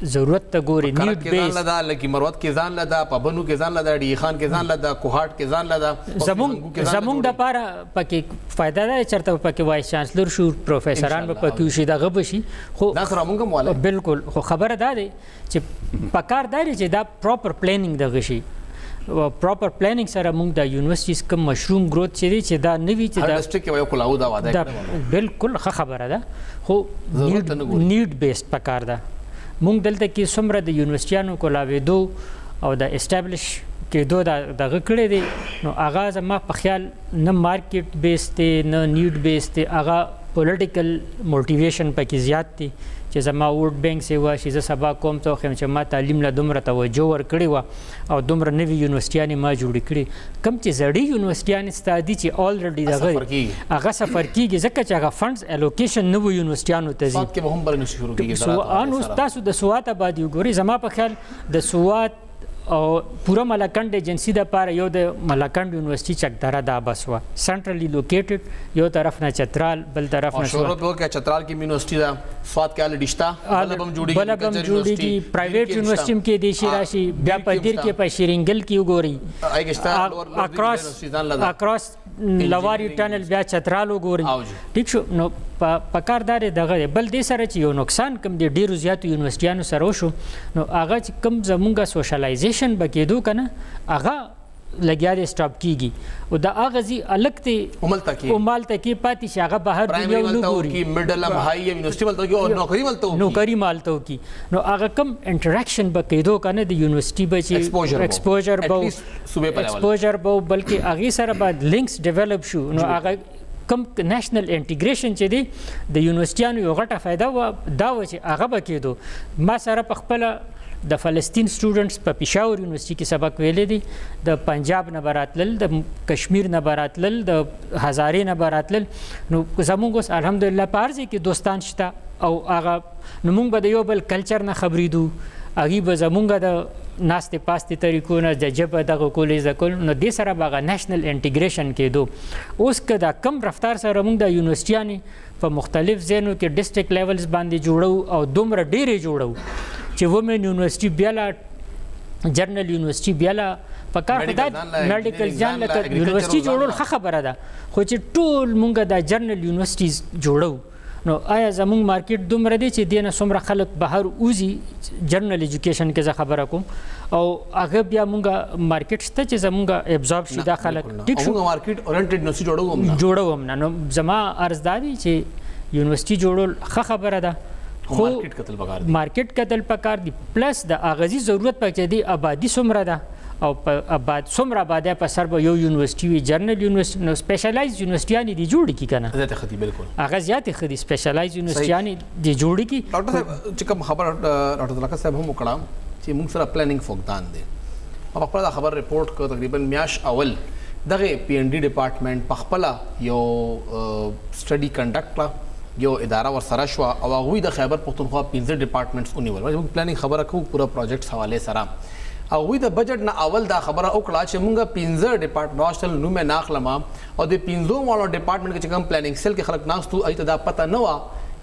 ضرورت ته ګوري نیډ بیس ځان لدا لکه مروت کې ځان لدا پبنو کې ځان لدا ډی خان کې ځان لدا کوهاټ کې ځان لدا زمونږ د پاره پکې فائدہ ده چرته پکې وایس چانسلر شو پروفیسوران به پکې شي دغه بشي خو دا سره مونږ مواله بالکل خو خبره ده چې پکار داري چې دا پراپر پلانینګ دغه شي پراپر پلانینګ سره موږ د یونیورسيټیز کوم مشروم گروث چې دا نوي چې دا ډسټریکټ کې یو کلاو دا واده کړو بالکل ښه خبره ده خو نیډ بیسډ پکار ده موږ دلته کې څومره د یونیورسيټیانو کولاوېدو او د اسټابلیش کېدو دغه کړی دی نو هغه زما په خیال نه مارکیټ بیس دی نه نیډ بیس دی هغه پولیټیکل موټیویشن پکې زیات دی چې زما ووټ بینک سی وه چې زه سبا کوم ته وښیم چې ما تعلیم له دومره توجه ورکړې وه او دومره نوي یونیورسيټیانې ما جوړې کړي کوم چې زړې یونیورسيټیانې ستا دي چې الریډي دغه هغه سفر کېږي ځکه چې هغه فنډز الوکیشن نوو یونیورسيټیانو ته ځي سوات کې به هم بل نشي شروع کېږي تاسو د سوات آبادي وګورئ زما په خیال د سوات او پوره ملاکنډ ایجنسی د پاره یو د ملاکنډ یونیورسيټي چکدره دا بس و سنټرلی لوکیټډ یو طرف نه چترال بل طرف نه شروع په کې چترال کې یونیورسيټي دا سوات کې ال ډشتا بلبم جوړیږي پرایویټ یونیورسيټي کې د شي راشي بیا په دیر کې په شیرینګل کې وګوري اکراس لواری ټنل بیا چترال وګوري ټیک شو نو په کاردار دغه بل دې سره چې یو نقصان کم دی ډیرو زیاتو یونیورسيټیانو سره وشو نو هغه چې کم زمونږه سوشلایزیشن بکېدو کنه هغه لګیا دی سټاپ کیږي او دا هغه زی الګ ته عمل تکي پاتې شي هغه بهر دنیا ولګوري کی میډل ام هاي یونیورسيټي ولته کی او نوکری مالته کی نو هغه کم انټریکشن بکېدو کنه د یونیورسيټي بچي ایکسپوجر بو ایکسپوجر بو بلکې هغه سره بعد لینکس ډیولپ شو نو هغه کم نېشنل انټیګریشن چې دی د یونیورسيټیانو یو غټه فائدہ و دا و چې هغه بکېدو ما سره په خپل د فلسطین سټوډنټس په پېښور یونیورسيټي کې سبق ویلې دي د پنجاب نه براتلل د کشمیر نه براتلل د هزارې نه براتلل نو زموږ اوس الحمدلله په هر ځای کې دوستان شته او هغه نو موږ به د یو بل کلچر نه خبرېدو هغې به زموږ د ناستې پاستې طریقو نه د ژبه دغه کولې زده کول نو دې سره به هغه نیشنل انټیګریشن کېدو اوس که دا کم رفتار سره موږ د یونیورسيټیانې په مختلف ځایونو کې ډسټرکټ لیولز باندې جوړو او دومره ډېرې جوړو چې وومن یونیورسيټي بیاله جرنل یونیورسيټي بیاله په کار خو دا میډیکل ځان لکه یونیورسيټي جوړول ښه خبره ده خو چې ټول مونږ دا جرنل یونیورسيټیز جوړو نو آیا زمونږ مارکیټ دومره دی چې دې نه څومره خلک بهر وځي جرنل ایجوکیشن کې زه خبره کوم او هغه بیا مونږ مارکیټ شته چې زمونږ ابزارب شي دا خلک ټیک شو مارکیټ اورینټډ یونیورسيټي جوړوم نه نو زما عرض دا دی چې یونیورسيټي جوړول ښه خبره ده خو مارکیټ کتل پکار دی پلس د اغازي ضرورت پکې دی آبادی څومره ده او په آباد څومره آبادی په سر به یو یونیورسټي وي جرنل یونیورسټي نو سپیشلایز یونیورسټیانې دي جوړې کړي که نه زیاتې ښه دي بالکل هغه زیاتې ښه دي سپیشلایز یونیورسټیانې دي جوړې کړي. ډاکټر صاحب چې کوم خبره ډاکټر طلعت صاحب هم وکړه چې موږ سره پلانینګ فقدان دی او خپل دا خبر ریپورټ کړ تقریبا میاش اول دغه پی ان ډي ډپارټمنټ په خپل یو سټډي کنډکټ کړه یو اداره ورسره شو او هغوی د خیبر پښتونخوا 15 ډپارټمنټس ونیول موږ پلانینګ خبره کوو پوره پروجیکټس حواله سره هغوی د بجټ نه اول دا خبره وکړه چې موږ 15 ډپارټمنټ ناشنل نوم نه اخلم او د 15 واړو ډپارټمنټ کې چې کوم پلانینګ سیل کې خلک ناستو ایته دا پته نه و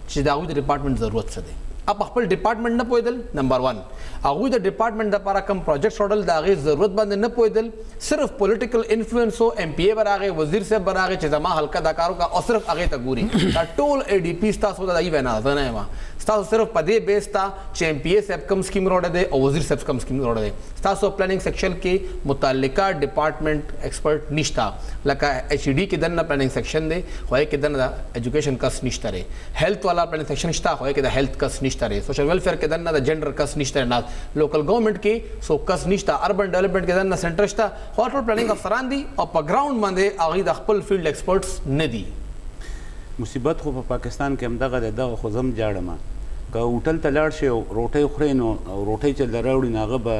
چې دا هغوی د ډپارټمنټ ضرورت څه دی اب خپل ډپارټمنټ نه پوهېدل نمبر 1 هغوی د ډپارټمنټ دپاره کوم پروجیکټس وړل د هغې ضرورت باندې نه پوهېدل صرف پولیټیکل انفلوئنس و ایم پی ای به راغی وزیر صاحب به راغی چې زما حلقه دا کار وکړه او صرف هغې ته ګوري دا ټول ای ډي پي ستاسو د ای وینا زه نه یم ستاسو صرف په دې بیس ته چې ایم پی ای صاحب کوم سکیم راوړی دی او وزیر صاحب کوم سکیم راوړی دی ستاسو پلانینګ سیکشن کې متعلقه ډپارټمنټ ایکسپرټ نشته لکه ایچ ای ډي کې دننه پلانینګ سیکشن دی خو هغې کې دننه د ایجوکیشن کس نشته دی هیلث والا پلانینګ سیکشن شته خو هغې کې د هیلث کس نشته دی سوشل ویلفیر کې دننه د جنډر کس نشته نه لوکل ګورنمنټ کې سو کس نشته اربن ډیولپمنټ کې دننه سنټر شته خو ټول پلانینګ افسران دي او په ګراوند باندې هغوی د خپل فیلډ ایکسپرټس نه دي. مصیبت خو په پاکستان کې همدغه دی دغه خو زه هم جاړم که هوټل ته لاړ شي او روټۍ خورئ نو روټۍ چې له راوړي نو هغه به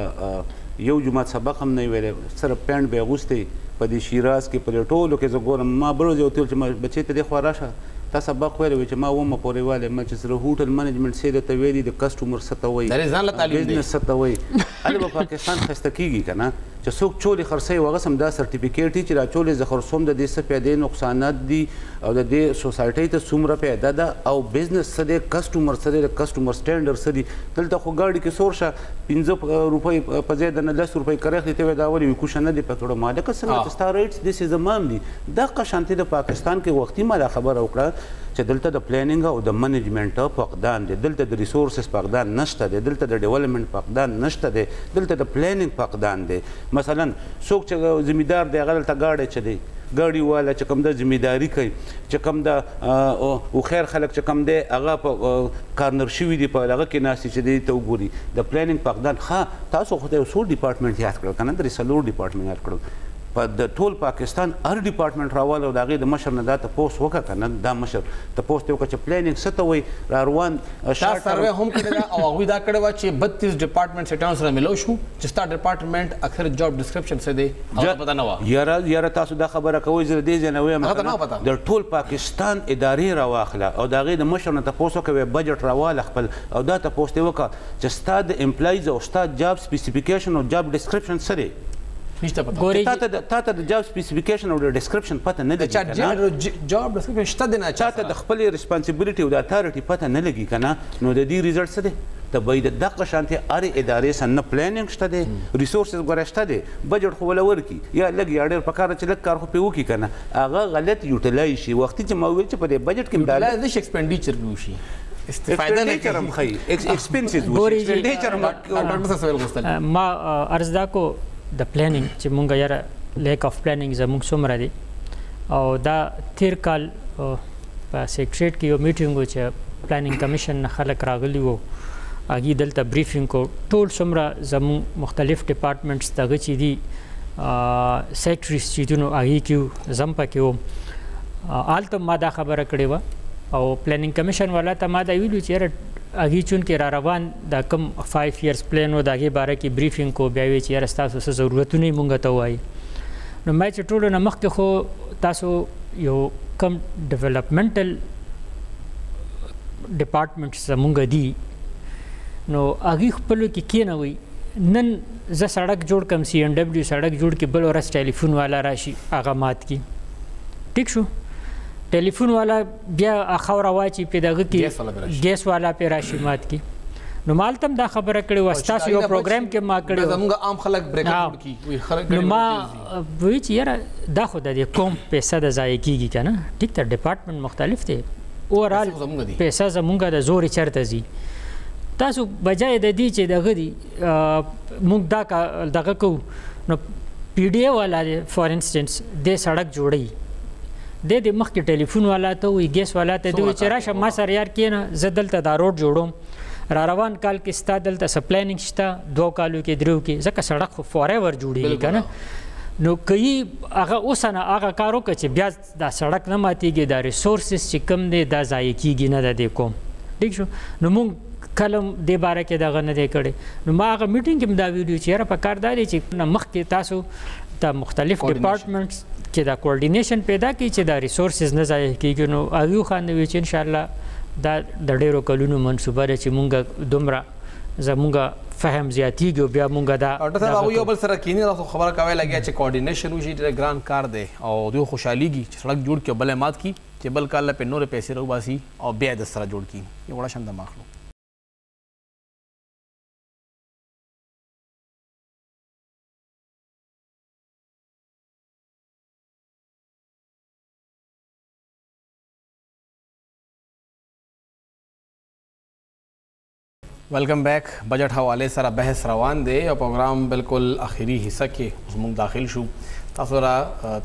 یو جماعت سبق هم نه ویلی صرف پینټ به یې اغوستی په دې شیراز کې په دې ټولو کې زه ګورم ما بل ورځ یو ته ویل چې بچې ته دې خوا راشه تا سبق ویلی وی چې ما ومه پورې والی ما چې سره هوټل منیجمنټ سې درته ویلي د کسټمر څه ته وایي بزنس څه ته وایي هلې به پاکستان ښایسته کېږي که نه چې څوک چولې خرڅوي هغه هم دا سرټیفیکیټ وي چې دا چولې زه خرڅوم د دې څه پیدې نقصانات دي او د دې سوسایټۍ ته څومره پیدا ده او بزنس څه دی کسټمر څه دی د کسټمر سټینډرډ څه دي دلته خو ګاډي کې سور شه 15 روپۍ په ځای د 10 روپۍ کرې اخلي ته وایي دا ولې وي کوشه نه دي پکړو مالکه څنګه چې ستا رایټس داسې زمام دي دغه شانتې د پاکستان کې وختي ما دا خبره وکړه چې دلته د پلانینګ او د منیجمنټ فقدان دی دلته د ریسورسز فقدان نشته دی دلته د ډیولپمنټ فقدان نشته دی دلته د پلانینګ فقدان دی مثلا څوک چې ذمہدار دی هغه دلته ګاډی چې دی ګاډي والا چې کوم د ذمہداري کوي چې کوم د او خیر خلک چې کوم دی هغه په کارنر شوي دي په هغه کې ناستي چې دی ته وګوري د پلانینګ فقدان ښه تاسو خو ته یو څو ډپارټمنټ یاد کړل که نه درې څلور ډپارټمنټ یاد کړل په د ټول پاکستان هر ډپارټمنټ راواله او د هغې د مشر نه دا تپوس وکړه که نه دا مشر تپوس ته وکړه چې پلانینګ څه ته وایي را روان دا سروې هم کړې ده او هغوی دا کړې وه چې 32 ډپارټمنټ سیټانو سره ملو شو چې ستا ډپارټمنټ اکثر جاب ډسکرپشن څه دی هغه پته نه وه یاره تاسو دا خبره کوئ زه د دې ځای نه وایم د ټول پاکستان ادارې راواخله او د هغې د مشر نه تپوس وکړه بجټ راواله خپل او دا تپوس ته وکړه چې ستا د امپلایز او ستا جاب سپیسیفیکیشن او جاب ډسکرپشن څه دی نشته پته تا ته د جاب سپیسیفیکیشن او د ډسکرپشن پته نه لګي جاب ډسکرپشن شته دی نه چا ته د خپلې ریسپانسیبلیټي او د اتارټي پته نه لګي که نه نو د دې ریزلټ څه دی ته به د دغه شانتې هرې ادارې سره نه پلانینګ شته دی ریسورسز ګوره شته دی بجټ خو وله ورکړي یا لږ یا ډېر پکار چې لږ کار خو پرې وکړي که نه هغه غلط یوټیلایز شي وختي چې ما وویل چې په دې بجټ کې لږ ایکسپینډیچر به وشي استفاده نه کوم خی ایکسپنسز وشي ما عرض دا کو د پلانینګ چې مونږ یاره لیک اف پلانینګ زموږ څومره دی او دا تیر کال په سیکریټریټ کې یو میټینګ و چې پلانینګ کمیشن نه خلک راغلي وو هغې دلته بریفینګ کو ټول څومره زموږ مختلف ډپارټمنټس دغه چې دي سیکریټریز چې دي نو هغې کې زم پکې وم هلته ما دا خبره کړې وه او پلانینګ کمیشن والا ته ما دا ویلو چې یاره هغې چونکې را روان دا کم 5 ایئرس پلان و د هغې باره کې بریفینګ کو بیا وی چې یاره ستاسو څه ضرورتونه یې مونږ ته ووایي نو ما چې ټولو نه مخکې خو تاسو یو کم ډیولپمنټل ډپارټمنټس زمونږ دي نو هغې خپلو کې کېنوئ نن زه سړک جوړ کړم سی این ډبلیو سړک جوړ کړي بل ورځ ټلیفون والا راشي هغه مات کړي ټیک شو ټلیفون والا بیا خاوره واچي پې دغه کې ګیس والا پې راشي مات کړي نو ما هلته هم دا خبره کړې وه ستاسو یو پروګرام کې ما کړې زموږ عام خلک بریکاوټ کړي نو ما وایي چې یاره دا خو د دې قوم پیسه د ضایع کېږي که نه ټیک ته ډپارټمنټ مختلف دی اوورال پیسه زمونږ د زورې چېرته ځي تاسو بجای د دې چې دغه دي موږ دا دغه کوو نو پی ډي اے والا دی فار انسټنس دې سړک جوړوي د مخکې ټلیفون والا ته وایي ګیس والا ته دوی چې راشه ما سره یار کېنه زه دلته دا روډ جوړوم را روان کال کې ستا دلته څه پلانینګ شته 2 کالو کې 3 کې ځکه سړک خو فوراور جوړېږي که نه نو کوي هغه اوس نه هغه کار وکړه چې بیا دا سړک نه ماتېږي دا ریسورسز چې کم دی دا ضایع کېږي نه د دې کوم ټیک شو نو موږ کله دې باره کې دغه نه دی کړی نو ما هغه میټینګ کې هم دا ویلي چې یاره پکار دا دی چې مخکې تاسو د مختلف ډپارټمنټس کې دا کوارډینیشن پیدا کړي چې دا ریسورسز نه ضایع کېږي نو ایوب خان وی چې انشاءالله دا د ډېرو کلونو منصوبه ده چې مونږ دومره زمونږ فهم زیاتیږي او بیا مونږ دا ډاکټر صاحب هغوی یو بل سره کینی تاسو خبره کوئ لګیا چې کوارډینیشن وشي ډېر ګران کار دی او دوی خوشحالېږي چې سړک جوړ کړي او بل یې مات کړي چې بل کال پې نورې پیسې راوباسي او بیا یې د سره جوړ کړي یو وړه شان دماغ اخلو welcome back budget हवाले सर बहस रवान दे और प्रोग्राम बिल्कुल आखिरी हिस्सा के उसमें दाखिल शू तासुरा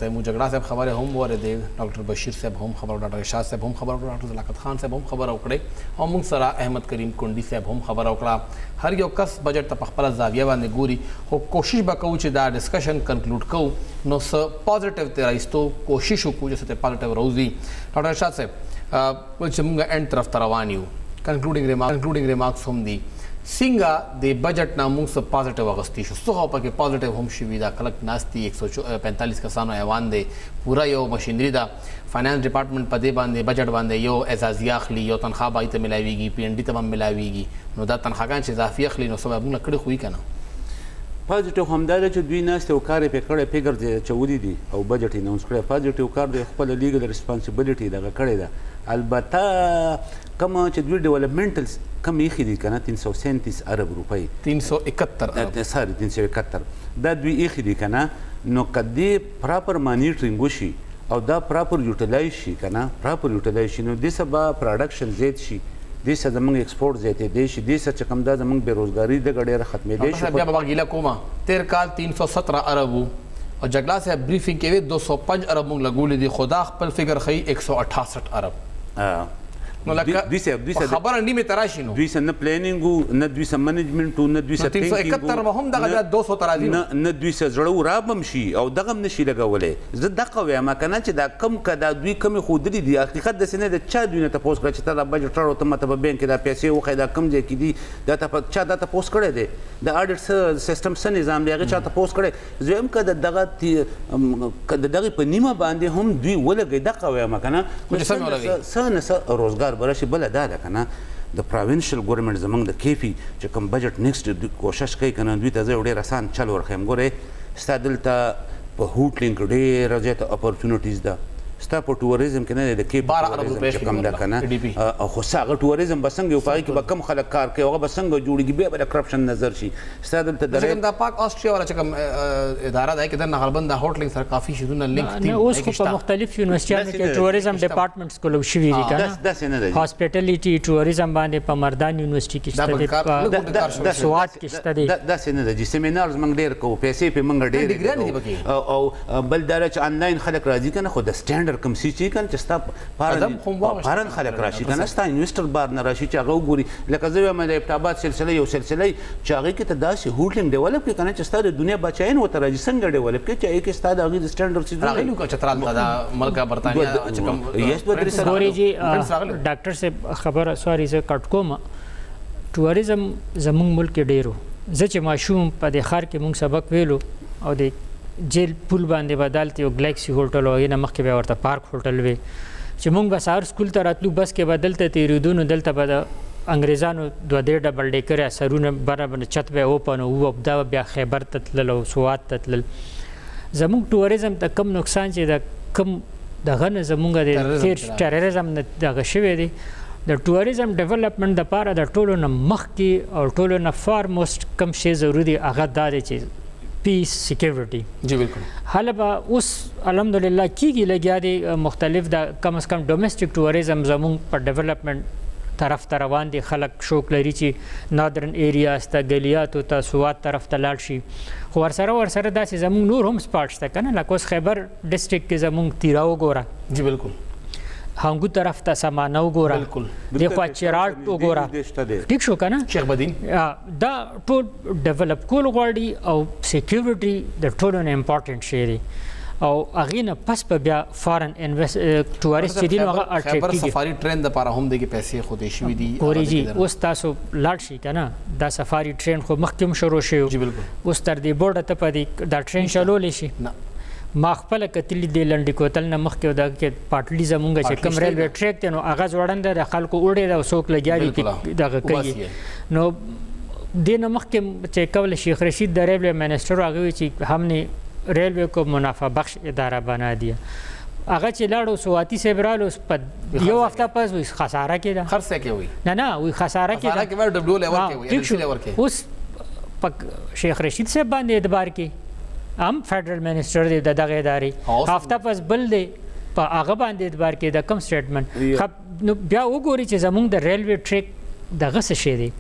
तैमूर जगड़ा साहब खबर हम वो दे डॉक्टर बशीर साहब हम खबर डॉक्टर इरशाद साहब हम खबर डॉक्टर ज़लाकत खान साहब हम खबर उकड़े और मुंसरा अहमद करीम कुंडी साहब हम खबर उकड़ा हर यो कस बजट तपखला जाविया बांधे गोरी हो कोशिश बकऊ दा डिस्कशन कंक्लूड कऊ नो स पॉजिटिव तेरा इस्तो कोशिश को जैसे पॉजिटिव रोजी डॉक्टर इरशाद साहब कुछ मुंगा एंड तरफ तरवानी concluding remarks हम दी सिंगा दे बजट ना मुंग से पॉजिटिव अगस्ती शो सो होपा के पॉजिटिव हम शिविदा कलक नास्ती 145 कसानो ऐवान दे पूरा यो मशीनरी दा फाइनेंस डिपार्टमेंट पदे बांधे बजट बांधे यो एजाजिया अखली यो तनख्वाह बाई ते मिलावीगी पीएनडी तमाम मिलावीगी नो दा तनख्वाहगान से इजाफी अखली नो सब मुंग लकड़ी हुई कना پازیټیو همدار چې دوی ناست او کار په کړه پیګر دی چې ودی دي او بجټ یې نونس کړی پازیټیو کار دی خپل لیګل ریسپانسیبিলিټي دغه کړی ده البته کوم چې دوی ډیولپمنټل کم یې خېدي کنه 337 ارب روپۍ 371 سوري 371 دا دوی یې خېدي کنه نو کدی پراپر مانیټرینګ وشي او دا پراپر یوټیلایز شي کنه پراپر یوټیلایز شي نو د سبا پروډکشن زیات شي دیسه زمونږ ایکسپورټ زیاتې دی شي دیسه چې کوم دا زمونږ بیروزګاري د ډېره ختمې دی شي بیا به ګیله کومه تیر کال 317 ارب او جګړه سره بریفینګ کې 205 ارب موږ لګولې دي خدا خپل فګر خي 168 ارب نو لکه دوی خبره نیمه تراشي نو دوی سره پلانینګ نه دوی سره منیجمنت نه دوی سره 371 به هم دغه 200 ترازی نه دوی سره زړه رابم شي او دغه نشي لګولې زه دغه وایم کنه چې دا کم کدا دوی کم خودري دي حقیقت د سینې د چا دوی نه تاسو کړی چې دا بجټ ورو ته مته بانک دا پیسې وخی دا کم ځای کې دي دا چا دا تاسو کړی دی د اډیټ سیستم سره نظام دی هغه چا تاسو کړی زم کده دغه په نیمه باندې هم دوی ولګي دغه وایم کنه سنه روزګار برشي بل دا ده کنه د پروینشل ګورنمنت زمونږ د کیفي چې کوم بجټ نیکسټ کوشش کوي کنه دوی ته زه ډېر آسان چل ورخیم ګوره ستا دلته په هوټلینګ ډېره زیاته اپورچونیټیز ده ستا په ټوریزم کې نه د کیپ 12 ارب روپۍ کم ده کنه او خو هغه ټوریزم به څنګه یو پای کې به کم خلک کار کوي هغه به څنګه جوړیږي بیا به کرپشن نظر شي ستا دلته د پاک آسټریا ولا چې کوم اداره ده کې د نغربند د هوټلینګ سره کافي شیدونه لینک دي اوس خو په مختلف یونیورسيټیانو کې ټوریزم ډپارټمنټس کولو شوي دي کنه هاسپټالیټي ټوریزم باندې په مردان یونیورسيټي کې شته د سوات کې شته دي دا څنګه د سیمینارز موږ ډېر کوو پیسې په موږ ډېر او بل دا چې انلاین خلک راځي کنه خو د سټانډرډ کم سي چې کنه چې ستا پارن خلک راشي کنه ستا انویسټر بار نه راشي چې هغه وګوري لکه زه وایم د ابتابات سلسله یو سلسله چې هغه کې ته داسې هوټلینګ ډیولپ کې کنه چې ستا د دنیا بچاین وته راځي څنګه ډیولپ کې چې هغه کې ستا د هغه سټانډرډ سي راغلی کو چترال دا ملک برتانیا چې کوم یس بدري سوري جی ډاکټر سے خبر سوري زه کټ کوم ټوریزم زموږ ملک کې ډیرو زه چې ماشوم په د خار کې موږ سبق ویلو او د جیل پول باندې بدلته یو ګلیکسي هوټل او نه مخکې به ورته پارک هوټل وي چې موږ به سهار سکول ته راتلو بس کې بدلته تیریدو نو دلته به د انګریزانو دوه درې ډبل ډیکر سرونه برابر چت به اوپن او دا بیا خیبر ته تلل او سوات ته تلل زموږ ټوریزم ته کم نقصان چې د کم دغه نه زموږ د ټیرریزم نه دغه شوی دی د ټوریزم ډیولپمنٹ د پاره د ټولو نه مخکې او ټولو نه فارموست کم شی ضروري هغه دا دی چې پیس سیکیورټي جی بالکل حالا به اوس الحمدلله کیږي لګیا دي مختلف د کم از کم ډومېسټک ټوریزم زموږ په ډیولپمنٹ طرف ته روان دي خلک شوق لري چې نادرن ایریاز ته ګلیاتو ته سوات طرف ته لاړ شي خو ورسره داسې زموږ نور هم سپاټس ته که نه لکه اوس خیبر ډسټرکټ کې زموږ تیرا وګوره جی بالکل هنګو طرف ته سمانه وګوره د خوا چراټ وګوره ټیک شو کنه شیخ بدین دا ټول ډیولپ کول غواړي او سکیورټي د ټولو نه امپورټنٹ شی دی او هغه نه پس په بیا فارن ټوریست چې دي هغه خیبر سفاری ټرین د لپاره هم دغه پیسې خو دې شوې دي ګوري جی اوس تاسو لاړ شي کنه دا سفاری ټرین خو مخکې شروع شو جی بالکل اوس تر دې بورډ ته په دې دا ټرین چلول شي ما خپل کتلی دی لنډی کوتل نه مخکې دا کې پاټلی زمونږ چې کوم ریلوی ټریک ته نو هغه ځوړند د خلکو وړي دا څوک لګیاري کې دغه کوي نو دین مخکې چې کول شیخ رشید د ریلوی منسٹر هغه چې همنه रेलवे को मुनाफा बख्श इदारा बना दिया अगर चिलाड़ो सुवाती से बरालो पर यो हफ्ता पास वो खसारा के दा खर्च के हुई ना वो खसारा के बाद डब्ल्यू लेवल के हुई लेवल के उस शेख रशीद से बांधे एतबार के हम फेडरल मिनिस्टर दे दगा इदारे हफ्ता पास बल दे पर आगे बांधे एतबार के दा कम स्टेटमेंट खब ब्या वो गोरी चे जमुंग द रेलवे ट्रैक दगा से शे दे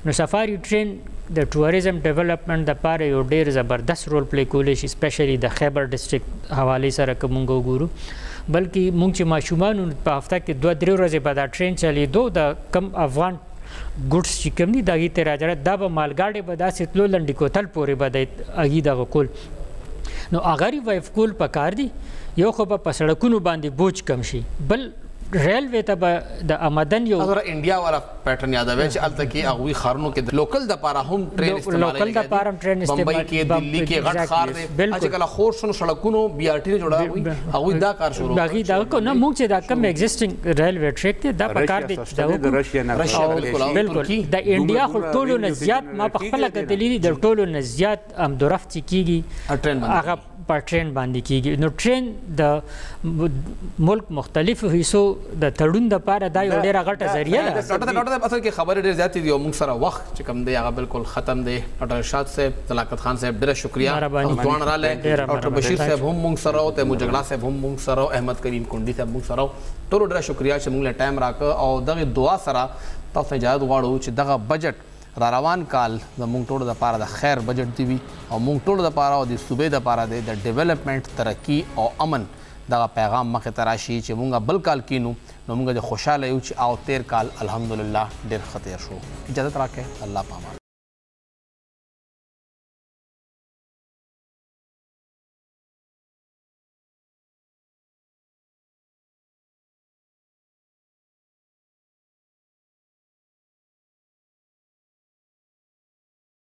नो सफारी ट्रेन د ټوریزم ډیولپمنٹ د پاره یو ډیر زبردست رول پلی کولی شي سپیشلی د خیبر ډیسټریکټ حواله سره کومګ وګورو بلکې مونږ چې ماشومان په هفته کې 2-3 ورځې به دا ټرین چلی دو د کم افغان ګډس چې کوم دي دغه ته راځي دا به مالګاډي به داسې تلو لنډی کوتل پورې به د اګي دغه کول نو اگر وایف کول پکار دي یو خو په سړکونو باندې بوج کم شي بل रेलवे ته د آمدن یو اگر انډیا والا پیټرن یادوي چې الته کې هغه خارونو کې لوکل د پاره هم ټرین استعمال لوکل د پاره ټرین استعمال بمبئی کې دلی کې غټ خار دی چې کله خور شنو سړکونو بي ار ټي نه جوړاوي هغه دا کار شروع باقي دا کو نه موږ چې دا کم ایگزیسټینګ ریلوے ټریک دی دا په کار دی د رشیا بالکل د انډیا خو ټولو نه زیات ما په خپل کتلې د ټولو نه زیات امدورفت کیږي هغه په ټرین باندې کیږي نو ټرین د ملک مختلفو حصو د تړون د پاره دا یو ډیره غټه ذریعہ ده ډاکټر اصل کې خبره ډیر زیات دي او موږ سره وخت چې کم دی هغه بالکل ختم دی ډاکټر ارشاد صاحب طلاقت خان صاحب ډیره شکریا دوان رااله ډاکټر بشیر صاحب هم موږ سره او ته مجغلا صاحب هم موږ سره احمد کریم کندی صاحب موږ سره ټول ډیره شکریا چې موږ له ټایم راکړ او دغه دعا سره تاسو اجازه غواړو چې دغه بجټ را روان کال زموږ ټولو دپاره د خیر بجټ دی وي او موږ ټولو دپاره او د صوبې دپاره دی د ډیولپمنټ ترقي او امن دغه پیغام مخې ته راشي چې موږ بل کال کینو نو موږ د خوشحاله یو چې او تیر کال الحمدلله ډېر ښه تیر شو اجازت راکړئ الله پامان